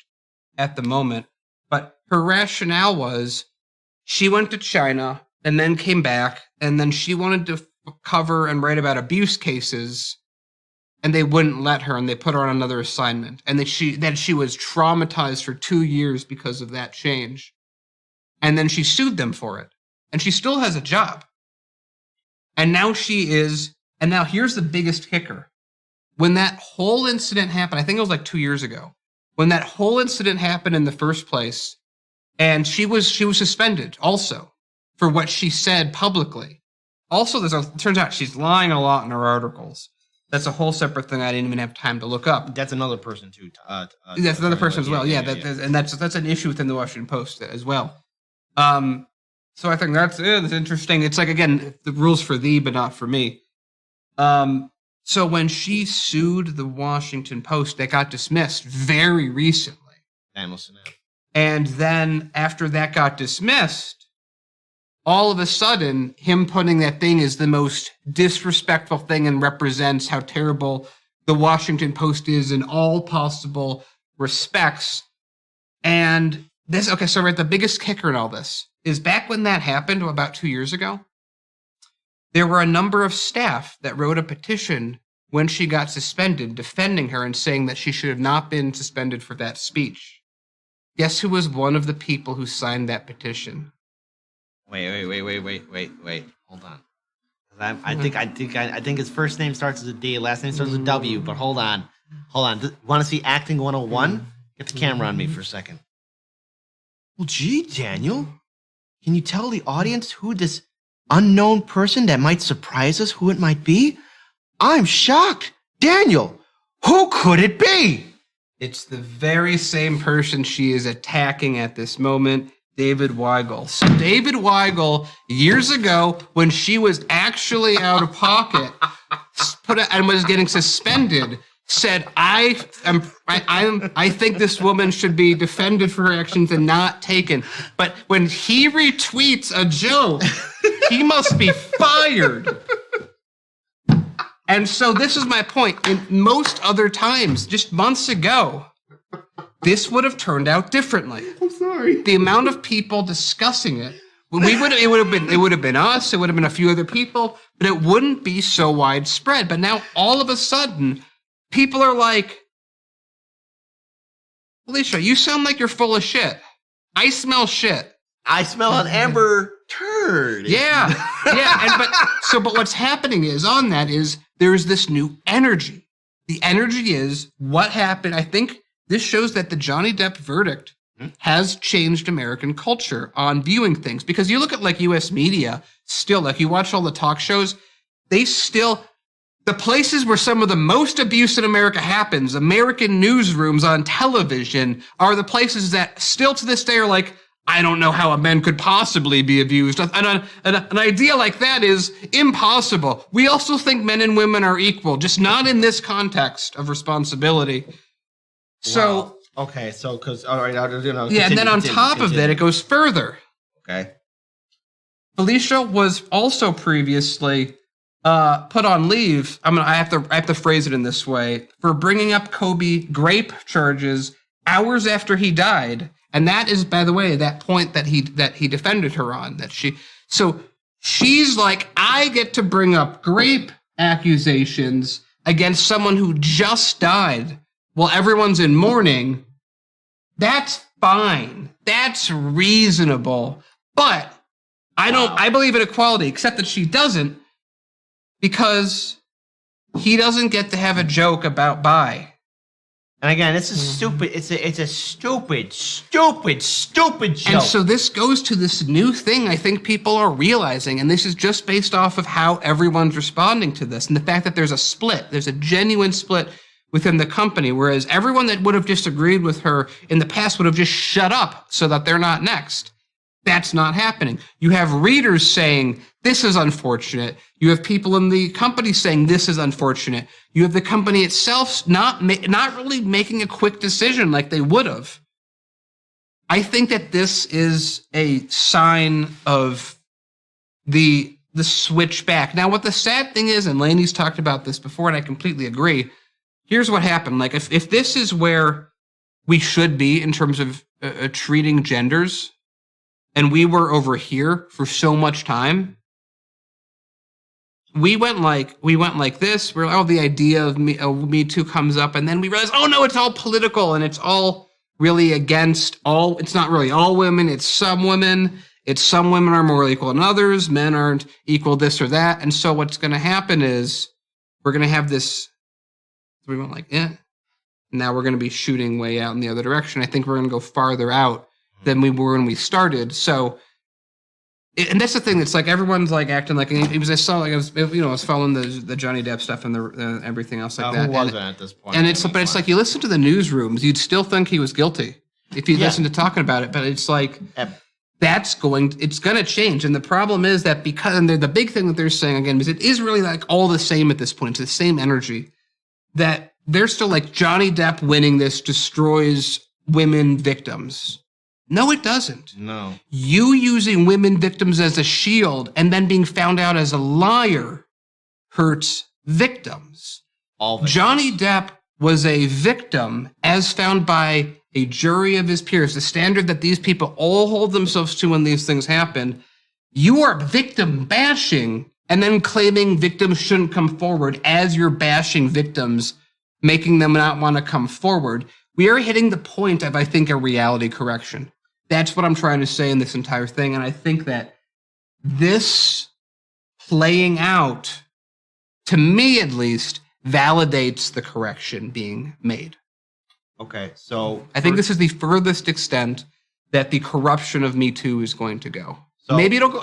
Speaker 5: at the moment, but her rationale was she went to China and then came back, and then she wanted to cover and write about abuse cases, and they wouldn't let her, and they put her on another assignment, and that she was traumatized for 2 years because of that change, and then she sued them for it, and she still has a job, and now now here's the biggest kicker. When that whole incident happened, I think it was like 2 years ago, when that whole incident happened in the first place, and she was suspended also for what she said publicly. Also, it turns out she's lying a lot in her articles. That's a whole separate thing I didn't even have time to look up.
Speaker 4: That's another person too.
Speaker 5: That's another person as well. Yeah. And that's an issue within the Washington Post as well. So I think that's interesting. It's like, again, the rules for thee, but not for me. So when she sued the Washington Post, that got dismissed very recently. And then after that got dismissed, all of a sudden, him putting that thing is the most disrespectful thing and represents how terrible the Washington Post is in all possible respects. And so the biggest kicker in all this is back when that happened about 2 years ago, there were a number of staff that wrote a petition when she got suspended defending her and saying that she should have not been suspended for that speech. Guess who was one of the people who signed that petition?
Speaker 4: Wait. Hold on. I think his first name starts as a D, last name starts as a W, but hold on. Want to see Acting 101? Get the camera on me for a second. Well, gee, Daniel, can you tell the audience who this unknown person that might surprise us, who it might be? I'm shocked. Daniel, who could it be?
Speaker 5: It's the very same person she is attacking at this moment, David Weigel. So David Weigel, years ago, when she was actually out of pocket and was getting suspended, said, I think this woman should be defended for her actions and not taken. But when he retweets a joke, he must be fired. And so this is my point. In most other times, just months ago, this would have turned out differently.
Speaker 4: I'm sorry.
Speaker 5: The amount of people discussing it, it would have been us, it would have been a few other people, but it wouldn't be so widespread. But now all of a sudden, people are like, Alicia, you sound like you're full of shit. I smell shit.
Speaker 4: I smell an amber turd.
Speaker 5: Yeah. But what's happening is there's this new energy. The energy is what happened. I think this shows that the Johnny Depp verdict has changed American culture on viewing things. Because you look at like U.S. media, still, like you watch all the talk shows, the places where some of the most abuse in America happens, American newsrooms on television, are the places that still to this day are like, I don't know how a man could possibly be abused. And an idea like that is impossible. We also think men and women are equal, just not in this context of responsibility. So
Speaker 4: Okay, so because all right,
Speaker 5: and then on top of that, it goes further.
Speaker 4: Okay.
Speaker 5: Felicia was also previously put on leave. I have to phrase it in this way, for bringing up Kobe grape charges hours after he died, and that is, by the way, that point that he defended her on. So she's like, I get to bring up grape accusations against someone who just died while everyone's in mourning. That's fine. That's reasonable. But I believe in equality, except that she doesn't, because he doesn't get to have a joke about bi.
Speaker 4: And again, it's a stupid. It's a stupid joke.
Speaker 5: And so this goes to this new thing I think people are realizing, and this is just based off of how everyone's responding to this, and the fact that there's a split. There's a genuine split within the company, whereas everyone that would have disagreed with her in the past would have just shut up so that they're not next. That's not happening. You have readers saying, this is unfortunate. You have people in the company saying, this is unfortunate. You have the company itself not really making a quick decision like they would have. I think that this is a sign of the switch back. Now, what the sad thing is, and Lainey's talked about this before, and I completely agree, here's what happened. Like, if this is where we should be in terms of treating genders, and we were over here for so much time, we went like this. We're like, oh, the idea of Me Too comes up, and then we realize, oh no, it's all political, and it's all really against all. It's not really all women. It's some women. It's some women are more equal than others. Men aren't equal this or that. And so what's going to happen is we're going to have this. We went like, now we're going to be shooting way out in the other direction. I think we're going to go farther out than we were when we started. So, and that's the thing. It's like everyone's like acting like it was. I was following the Johnny Depp stuff and the everything else like that.
Speaker 4: Who wasn't at this point?
Speaker 5: And it's like you listen to the newsrooms, you'd still think he was guilty if you listen to talking about it. But it's like it's going to change. And the problem is that the big thing that they're saying again is it is really like all the same at this point. It's the same energy that they're still like Johnny Depp winning this destroys women victims. No, it doesn't.
Speaker 4: No.
Speaker 5: You using women victims as a shield and then being found out as a liar hurts victims.
Speaker 4: All victims.
Speaker 5: Johnny Depp was a victim as found by a jury of his peers, the standard that these people all hold themselves to when these things happen. You are victim bashing and then claiming victims shouldn't come forward as you're bashing victims, making them not want to come forward. We are hitting the point of, I think, a reality correction. That's what I'm trying to say in this entire thing. And I think that this playing out, to me at least, validates the correction being made.
Speaker 4: Okay, so
Speaker 5: I think this is the furthest extent that the corruption of Me Too is going to go.
Speaker 4: So,
Speaker 5: maybe it'll go.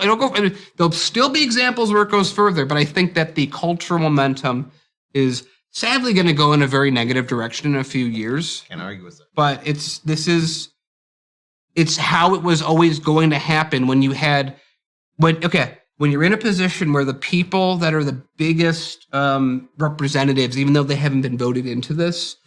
Speaker 5: There'll still be examples where it goes further, but I think that the cultural momentum is sadly going to go in a very negative direction in a few years.
Speaker 4: Can't argue with it.
Speaker 5: But it's how it was always going to happen when you're in a position where the people that are the biggest representatives, even though they haven't been voted into this,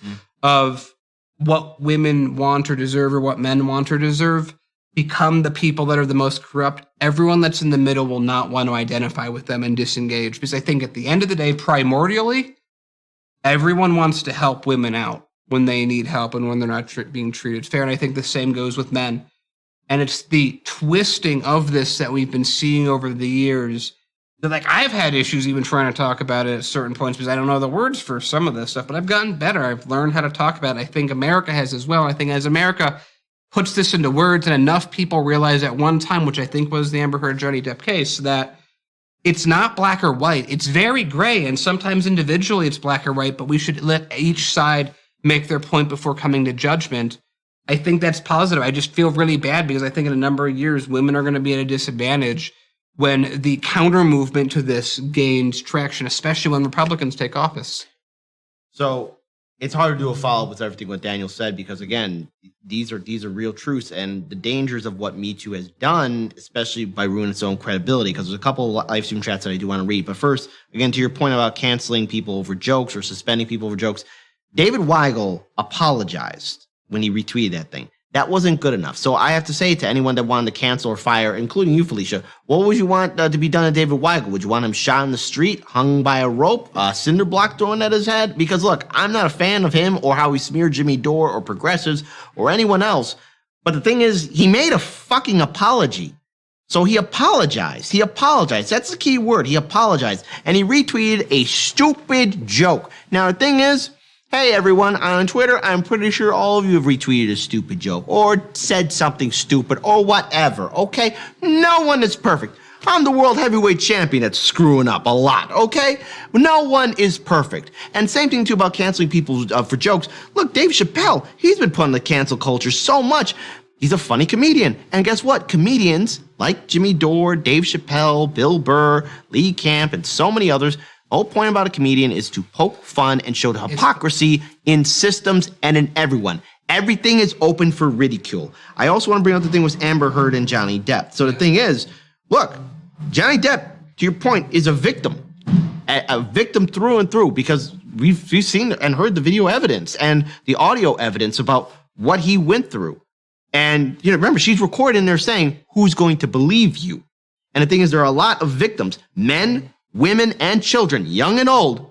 Speaker 5: of what women want or deserve or what men want or deserve, become the people that are the most corrupt. Everyone that's in the middle will not want to identify with them and disengage. Because I think at the end of the day, primordially, everyone wants to help women out when they need help and when they're not being treated fair. And I think the same goes with men. And it's the twisting of this that we've been seeing over the years. That, like, I've had issues even trying to talk about it at certain points because I don't know the words for some of this stuff, but I've gotten better. I've learned how to talk about it. I think America has as well. I think as America puts this into words and enough people realize at one time, which I think was the Amber Heard Johnny Depp case, that it's not black or white. It's very gray, and sometimes individually it's black or white, but we should let each side make their point before coming to judgment. I think that's positive. I just feel really bad because I think in a number of years, women are going to be at a disadvantage when the counter movement to this gains traction, especially when Republicans take office.
Speaker 4: So it's hard to do a follow-up with everything what Daniel said because, again, these are real truths and the dangers of what Me Too has done, especially by ruining its own credibility, because there's a couple of live stream chats that I do want to read. But first, again, to your point about canceling people over jokes or suspending people over jokes, David Weigel apologized when he retweeted that thing. That wasn't good enough. So I have to say to anyone that wanted to cancel or fire, including you, Felicia, what would you want to be done to David Weigel? Would you want him shot in the street, hung by a rope, a cinder block thrown at his head? Because look, I'm not a fan of him or how he smeared Jimmy Dore or progressives or anyone else. But the thing is, he made a fucking apology. So he apologized. He apologized. That's the key word. He apologized. And he retweeted a stupid joke. Now, the thing is, hey, everyone, on Twitter, I'm pretty sure all of you have retweeted a stupid joke or said something stupid or whatever, okay? No one is perfect. I'm the world heavyweight champion that's screwing up a lot, okay? No one is perfect. And same thing, too, about canceling people for jokes. Look, Dave Chappelle, he's been put in the cancel culture so much. He's a funny comedian. And guess what? Comedians like Jimmy Dore, Dave Chappelle, Bill Burr, Lee Camp, and so many others, the whole point about a comedian is to poke fun and show the hypocrisy in systems and in everyone. Everything is open for ridicule. I also want to bring up the thing with Amber Heard and Johnny Depp. So the thing is, look, Johnny Depp, to your point, is a victim. A victim through and through, because we've seen and heard the video evidence and the audio evidence about what he went through. And, remember, she's recording there saying, who's going to believe you? And the thing is, there are a lot of victims, men, women, and children, young and old,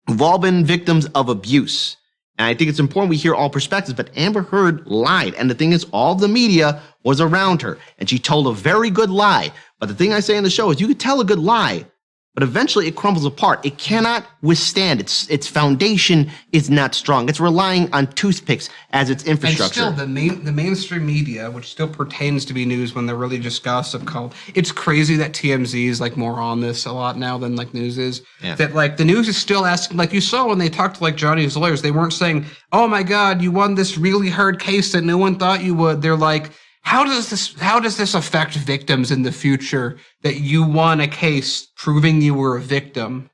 Speaker 4: who've all been victims of abuse. And I think it's important we hear all perspectives, but Amber Heard lied. And the thing is, all the media was around her, and she told a very good lie. But the thing I say in the show is you could tell a good lie, but eventually it crumbles apart. It cannot withstand. Its foundation is not strong. It's relying on toothpicks as its infrastructure.
Speaker 5: And still, the mainstream media, which still pretends to be news when they're really just gossip called. It's crazy that TMZ is more on this a lot now than news is. Yeah. That the news is still asking, you saw when they talked to Johnny's lawyers, they weren't saying, "Oh my God, you won this really hard case that no one thought you would." They're like, How does this affect victims in the future that you won a case proving you were a victim?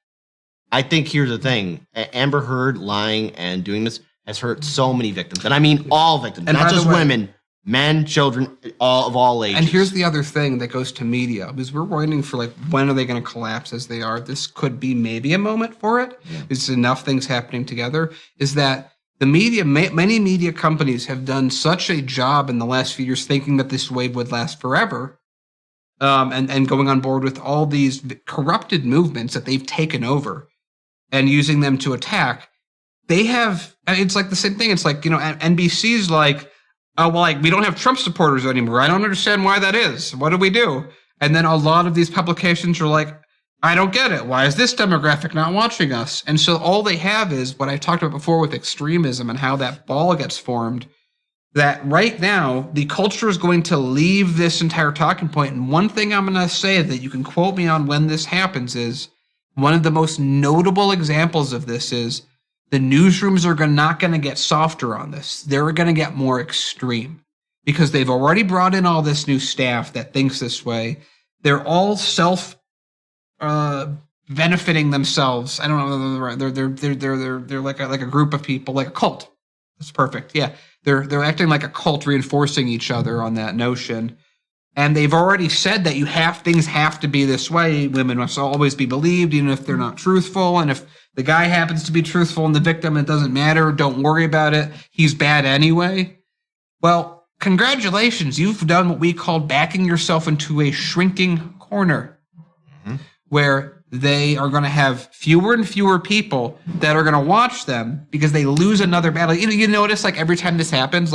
Speaker 4: I think here's the thing. Amber Heard lying and doing this has hurt so many victims. And I mean all victims, and not just women, men, children, all ages.
Speaker 5: And here's the other thing that goes to media, because we're waiting for when are they going to collapse as they are. This could be maybe a moment for it. Yeah. There's enough things happening together, is that the media, many media companies have done such a job in the last few years thinking that this wave would last forever, and going on board with all these corrupted movements that they've taken over and using them to attack. They have, it's the same thing. It's NBC's oh, well, we don't have Trump supporters anymore. I don't understand why that is. What do we do? And then a lot of these publications are I don't get it. Why is this demographic not watching us? And so all they have is what I talked about before with extremism and how that ball gets formed, that right now the culture is going to leave this entire talking point. And one thing I'm going to say that you can quote me on when this happens is one of the most notable examples of this is the newsrooms are not going to get softer on this. They're going to get more extreme because they've already brought in all this new staff that thinks this way. They're all benefiting themselves. I don't know. They're like a group of people, like a cult. That's perfect. Yeah, they're acting like a cult, reinforcing each other on that notion. And they've already said that things have to be this way. Women must always be believed, even if they're not truthful. And if the guy happens to be truthful and the victim, it doesn't matter. Don't worry about it. He's bad anyway. Well, congratulations. You've done what we call backing yourself into a shrinking corner. Mm-hmm. Where they are going to have fewer and fewer people that are going to watch them because they lose another battle. You notice every time this happens,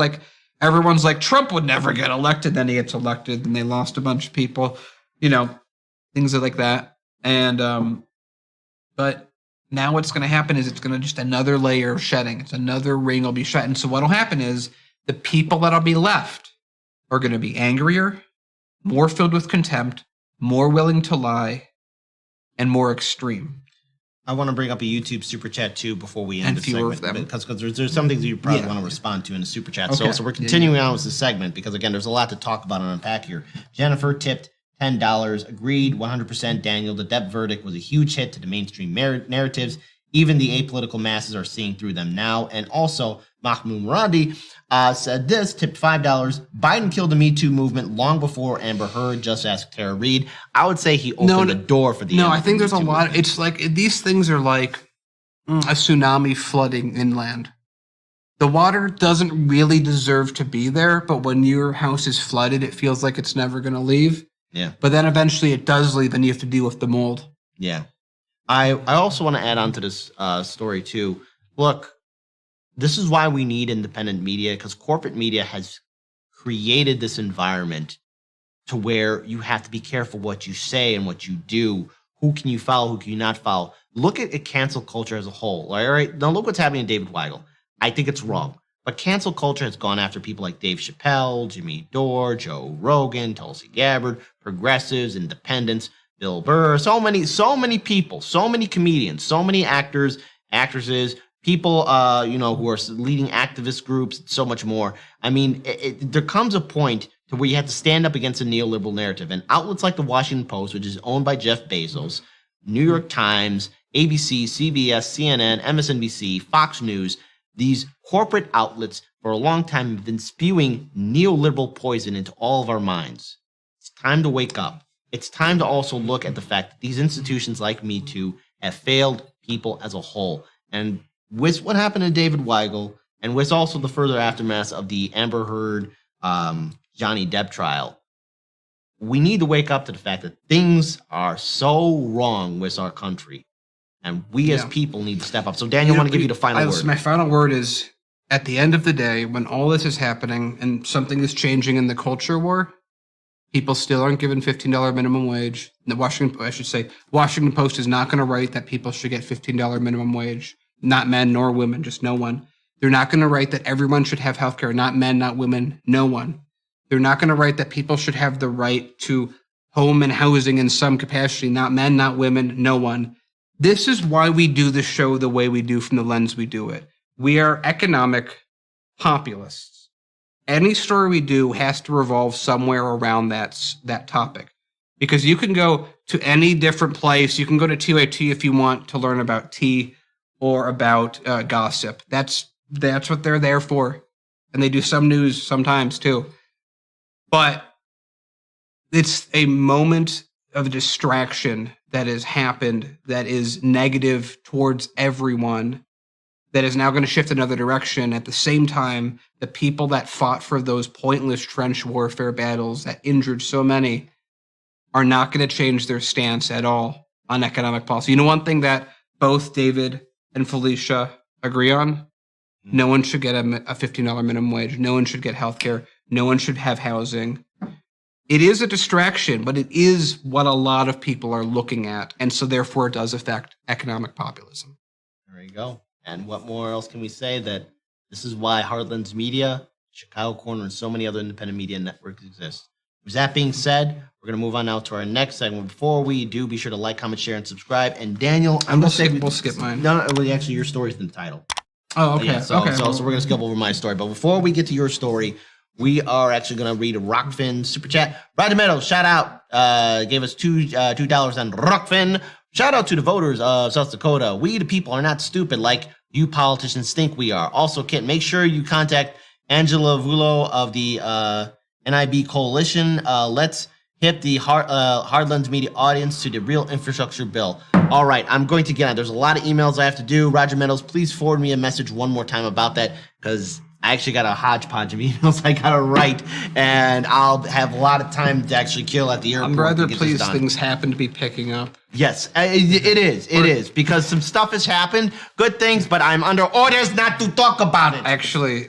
Speaker 5: everyone's Trump would never get elected, then he gets elected, and they lost a bunch of people, things like that. And but now what's going to happen is it's going to just another layer of shedding. It's another ring will be shut. And so what'll happen is the people that'll be left are going to be angrier, more filled with contempt, more willing to lie, and more extreme.
Speaker 4: I want to bring up a YouTube super chat too before we end the
Speaker 5: segment,
Speaker 4: of them, because there's some things you probably want to respond to in the super chat. Okay. So we're continuing on with the segment because again, there's a lot to talk about and unpack here. Jennifer tipped $10, agreed 100%. Daniel, the Depp verdict was a huge hit to the mainstream narratives. Even the apolitical masses are seeing through them now. And also, Mahmoud Muradi said this, tipped $5. Biden killed the Me Too movement long before Amber Heard. Just ask Tara Reid. I would say he opened the door for the
Speaker 5: No, I think there's a lot. It's these things are like a tsunami flooding inland. the water doesn't really deserve to be there, but when your house is flooded, it feels like it's never going to leave.
Speaker 4: Yeah.
Speaker 5: But then eventually it does leave, and you have to deal with the mold.
Speaker 4: Yeah. I also want to add on to this story, too. Look, this is why we need independent media, because corporate media has created this environment to where you have to be careful what you say and what you do. Who can you follow? Who can you not follow? Look at cancel culture as a whole. All right. Now look what's happening to David Weigel. I think it's wrong. But cancel culture has gone after people like Dave Chappelle, Jimmy Dore, Joe Rogan, Tulsi Gabbard, progressives, independents, Bill Burr, so many people, so many comedians, so many actors, actresses, people, who are leading activist groups, so much more. I mean, there comes a point to where you have to stand up against a neoliberal narrative. And outlets like the Washington Post, which is owned by Jeff Bezos, New York Times, ABC, CBS, CNN, MSNBC, Fox News, these corporate outlets for a long time have been spewing neoliberal poison into all of our minds. It's time to wake up. It's time to also look at the fact that these institutions like Me Too have failed people as a whole. And with what happened to David Weigel, and with also the further aftermath of the Amber Heard, Johnny Depp trial, we need to wake up to the fact that things are so wrong with our country. And we as people need to step up. So, Daniel, I want to give you the final word.
Speaker 5: My final word is, at the end of the day, when all this is happening and something is changing in the culture war, people still aren't given $15 minimum wage. The Washington Post is not going to write that people should get $15 minimum wage. Not men nor women, just no one. They're not going to write that everyone should have health care. Not men, not women, no one. They're not going to write that people should have the right to home and housing in some capacity. Not men, not women, no one. This is why we do the show the way we do, from the lens we do it. We are economic populists. Any story we do has to revolve somewhere around that topic. Because you can go to any different place. You can go to TYT if you want to learn about tea or about gossip. That's what they're there for. And they do some news sometimes too. But it's a moment of distraction that has happened that is negative towards everyone, that is now going to shift another direction. At the same time, the people that fought for those pointless trench warfare battles that injured so many are not going to change their stance at all on economic policy. You know, one thing that both David and Felicia agree on? No one should get a $15 minimum wage. No one should get health care. No one should have housing. It is a distraction, but it is what a lot of people are looking at. And so therefore it does affect economic populism.
Speaker 4: There you go. And what more else can we say? That this is why Heartland's Media, Chicago Corner, and so many other independent media networks exist. With that being said, we're going to move on now to our next segment. Before we do, be sure to like, comment, share, and subscribe. And Daniel,
Speaker 5: we'll skip mine.
Speaker 4: No, well, actually, your story's in the title.
Speaker 5: Oh, okay.
Speaker 4: Yeah, so we're going to skip over my story. But before we get to your story, we are actually going to read a Rockfin super chat. Roger Meadows, shout out, gave us $2 on Rockfin. Shout out to the voters of South Dakota. We, the people, are not stupid like you politicians think we are. Also, Kit, make sure you contact Angela Vullo of the NIB Coalition. Let's hit the Hardlands Media audience to the real infrastructure bill. All right, I'm going to get on. There's a lot of emails I have to do. Roger Meadows, please forward me a message one more time about that, because I actually got a hodgepodge of emails I got to write, and I'll have a lot of time to actually kill at the airport.
Speaker 5: I'm rather pleased things happen to be picking up.
Speaker 4: Yes, it is, because some stuff has happened, good things, but I'm under orders not to talk about it.
Speaker 5: Actually,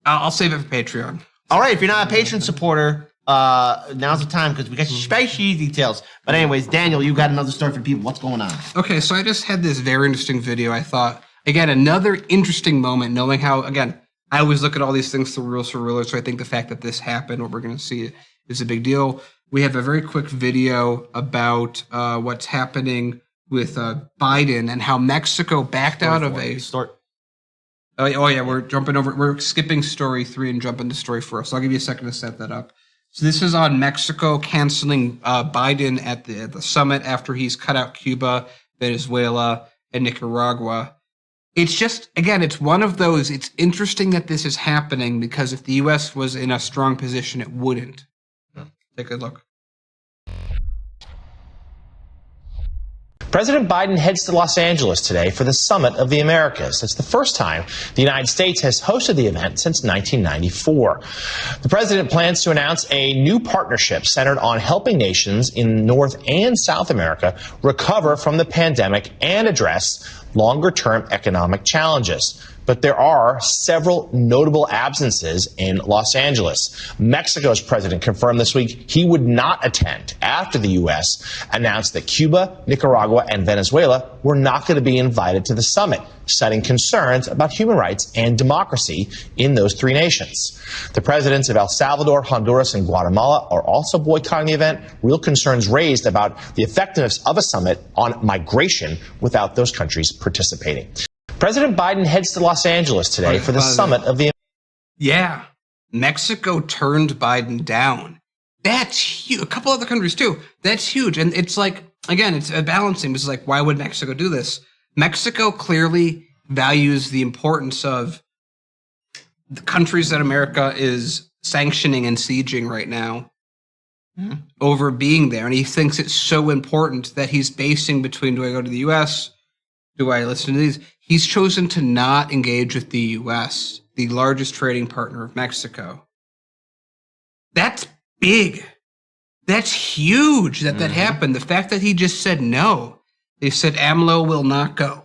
Speaker 5: I'll save it for Patreon.
Speaker 4: All right, if you're not a patron supporter, now's the time, because we got spicy details. But anyways, Daniel, you got another story for people. What's going on?
Speaker 5: Okay, so I just had this very interesting video. I thought, again, another interesting moment, knowing how, again, I always look at all these things through rules for rulers, so I think the fact that this happened, what we're going to see, is a big deal. We have a very quick video about what's happening with Biden and how Mexico backed out of a... Oh yeah, we're skipping story 3 and jumping to story 4. So I'll give you a second to set that up. So this is on Mexico canceling Biden at the summit after he's cut out Cuba, Venezuela, and Nicaragua. It's just, again, it's one of those, it's interesting that this is happening, because if the U.S. was in a strong position, it wouldn't. Take a look.
Speaker 8: President Biden heads to Los Angeles today for the Summit of the Americas. It's the first time the United States has hosted the event since 1994. The president plans to announce a new partnership centered on helping nations in North and South America recover from the pandemic and address longer-term economic challenges. But there are several notable absences in Los Angeles. Mexico's president confirmed this week he would not attend after the U.S. announced that Cuba, Nicaragua, and Venezuela were not going to be invited to the summit, citing concerns about human rights and democracy in those three nations. The presidents of El Salvador, Honduras, and Guatemala are also boycotting the event. Real concerns raised about the effectiveness of a summit on migration without those countries participating. President Biden heads to Los Angeles today for the summit of the...
Speaker 5: Yeah, Mexico turned Biden down. That's huge. A couple other countries too. That's huge. And it's like, again, it's a balancing. It's like, why would Mexico do this? Mexico clearly values the importance of the countries that America is sanctioning and sieging right now over being there. And he thinks it's so important that he's basing between, do I go to the U.S.? Do I listen to these? He's chosen to not engage with the U.S., the largest trading partner of Mexico. That's big. That's huge that that happened. The fact that he just said no. They said AMLO will not go.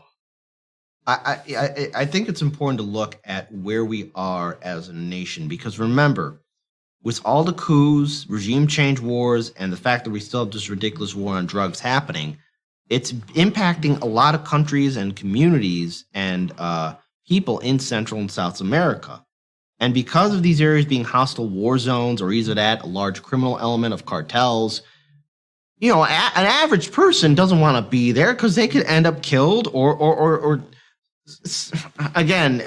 Speaker 4: I think it's important to look at where we are as a nation, because remember, with all the coups, regime change wars, and the fact that we still have this ridiculous war on drugs happening, it's impacting a lot of countries and communities and people in Central and South America. And because of these areas being hostile war zones, or either that, a large criminal element of cartels, you know, an average person doesn't want to be there because they could end up killed or again,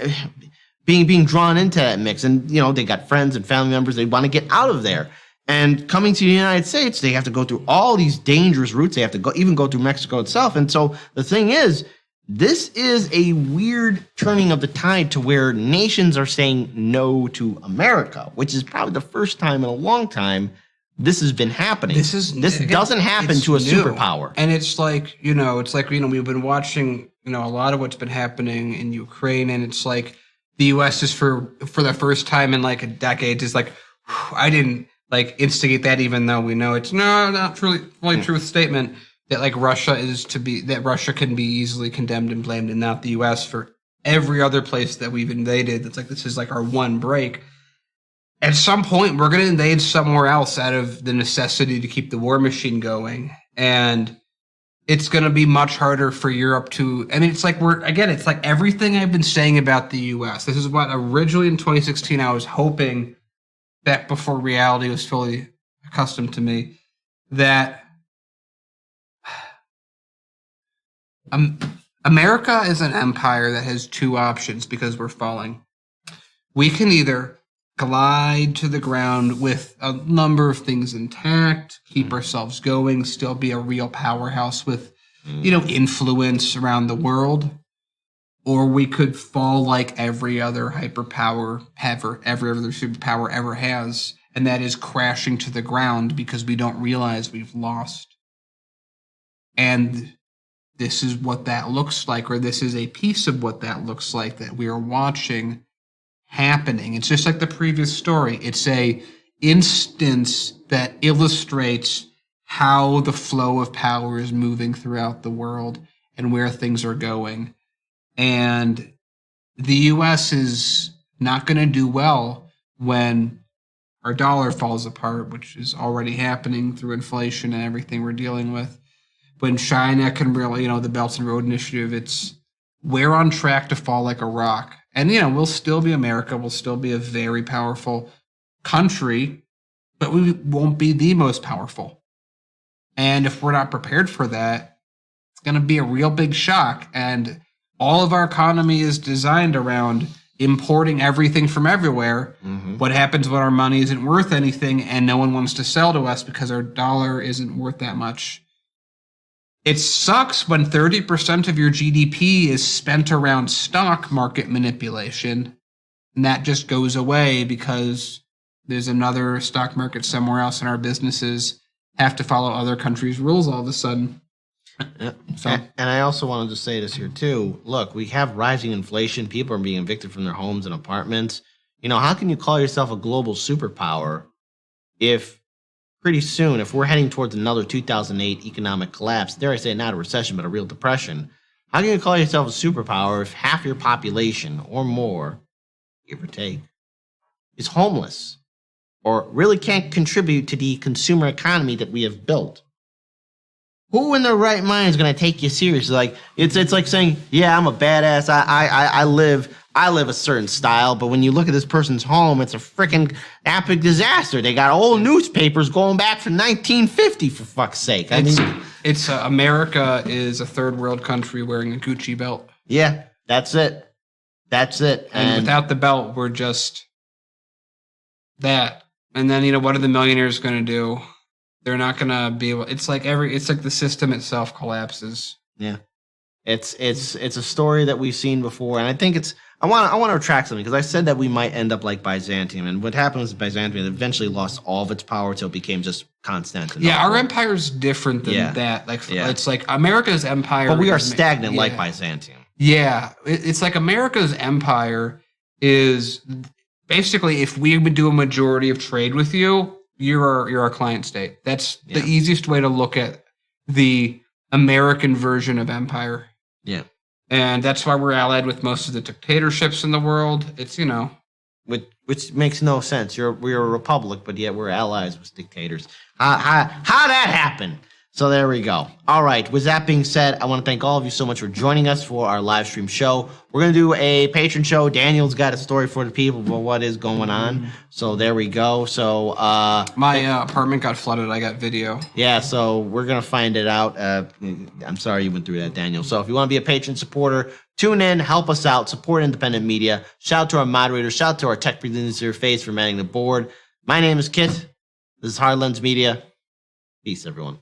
Speaker 4: being drawn into that mix. And, you know, they got friends and family members. They want to get out of there. And coming to the United States, they have to go through all these dangerous routes. They have to even go through Mexico itself. And so the thing is, this is a weird turning of the tide to where nations are saying no to America, which is probably the first time in a long time this has been happening. This doesn't happen to a superpower.
Speaker 5: And it's like, we've been watching, a lot of what's been happening in Ukraine, and it's like the U.S. is for the first time in like a decade is like, I didn't instigate that, even though we know it's not fully truth statement that Russia can be easily condemned and blamed, and not the U.S. for every other place that we've invaded. It's like, this is like our one break. At some point, we're going to invade somewhere else out of the necessity to keep the war machine going. And it's going to be much harder for Europe to, it's like it's like everything I've been saying about the U.S. This is what originally in 2016, I was hoping that before reality was fully accustomed to me, that America is an empire that has two options because we're falling. We can either glide to the ground with a number of things intact, keep ourselves going, still be a real powerhouse with, influence around the world, or we could fall like every other hyperpower every other superpower ever has, and that is crashing to the ground because we don't realize we've lost. And this is what that looks like, or this is a piece of what that looks like that we are watching happening. It's just like the previous story. It's a instance that illustrates how the flow of power is moving throughout the world and where things are going. And the U.S. is not going to do well when our dollar falls apart, which is already happening through inflation and everything we're dealing with. When China can really, the Belt and Road Initiative, we're on track to fall like a rock. And, we'll still be America. We'll still be a very powerful country, but we won't be the most powerful. And if we're not prepared for that, it's going to be a real big shock. And all of our economy is designed around importing everything from everywhere. Mm-hmm. What happens when our money isn't worth anything and no one wants to sell to us because our dollar isn't worth that much? It sucks when 30% of your GDP is spent around stock market manipulation, and that just goes away because there's another stock market somewhere else, and our businesses have to follow other countries' rules all of a sudden. So,
Speaker 4: And I also wanted to say this here too. Look, we have rising inflation. People are being evicted from their homes and apartments. You know, how can you call yourself a global superpower if pretty soon, if we're heading towards another 2008 economic collapse, dare I say not a recession, but a real depression, how can you call yourself a superpower if half your population or more, give or take, is homeless or really can't contribute to the consumer economy that we have built? Who in their right mind is going to take you seriously? Like it's like saying, "Yeah, I'm a badass. I live a certain style." But when you look at this person's home, it's a freaking epic disaster. They got old newspapers going back from 1950, for fuck's sake.
Speaker 5: it's America is a third world country wearing a Gucci belt.
Speaker 4: Yeah, that's it. That's it.
Speaker 5: And without the belt, we're just that. And then, what are the millionaires going to do? They're not going to be able. It's like the system itself collapses.
Speaker 4: Yeah, it's a story that we've seen before, and I think I want to retract something because I said that we might end up like Byzantium, and what happened was Byzantium eventually lost all of its power until it became just Constantinople.
Speaker 5: Yeah, our empire's different than that. It's like America's empire,
Speaker 4: but we are stagnant like Byzantium.
Speaker 5: Yeah, it's like America's empire is basically if we would do a majority of trade with you. You're our client state. That's the easiest way to look at the American version of empire.
Speaker 4: Yeah.
Speaker 5: And that's why we're allied with most of the dictatorships in the world. It's,
Speaker 4: Which makes no sense. We're a republic, but yet we're allies with dictators. How that happen? So there we go. All right. With that being said, I want to thank all of you so much for joining us for our live stream show. We're going to do a patron show. Daniel's got a story for the people about what is going on. So there we go. So
Speaker 5: my apartment got flooded. I got video.
Speaker 4: Yeah, so we're going to find it out. I'm sorry you went through that, Daniel. So if you want to be a patron supporter, tune in, help us out, support independent media. Shout out to our moderators. Shout out to our tech producer face for manning the board. My name is Kit. This is Hard Lens Media. Peace, everyone.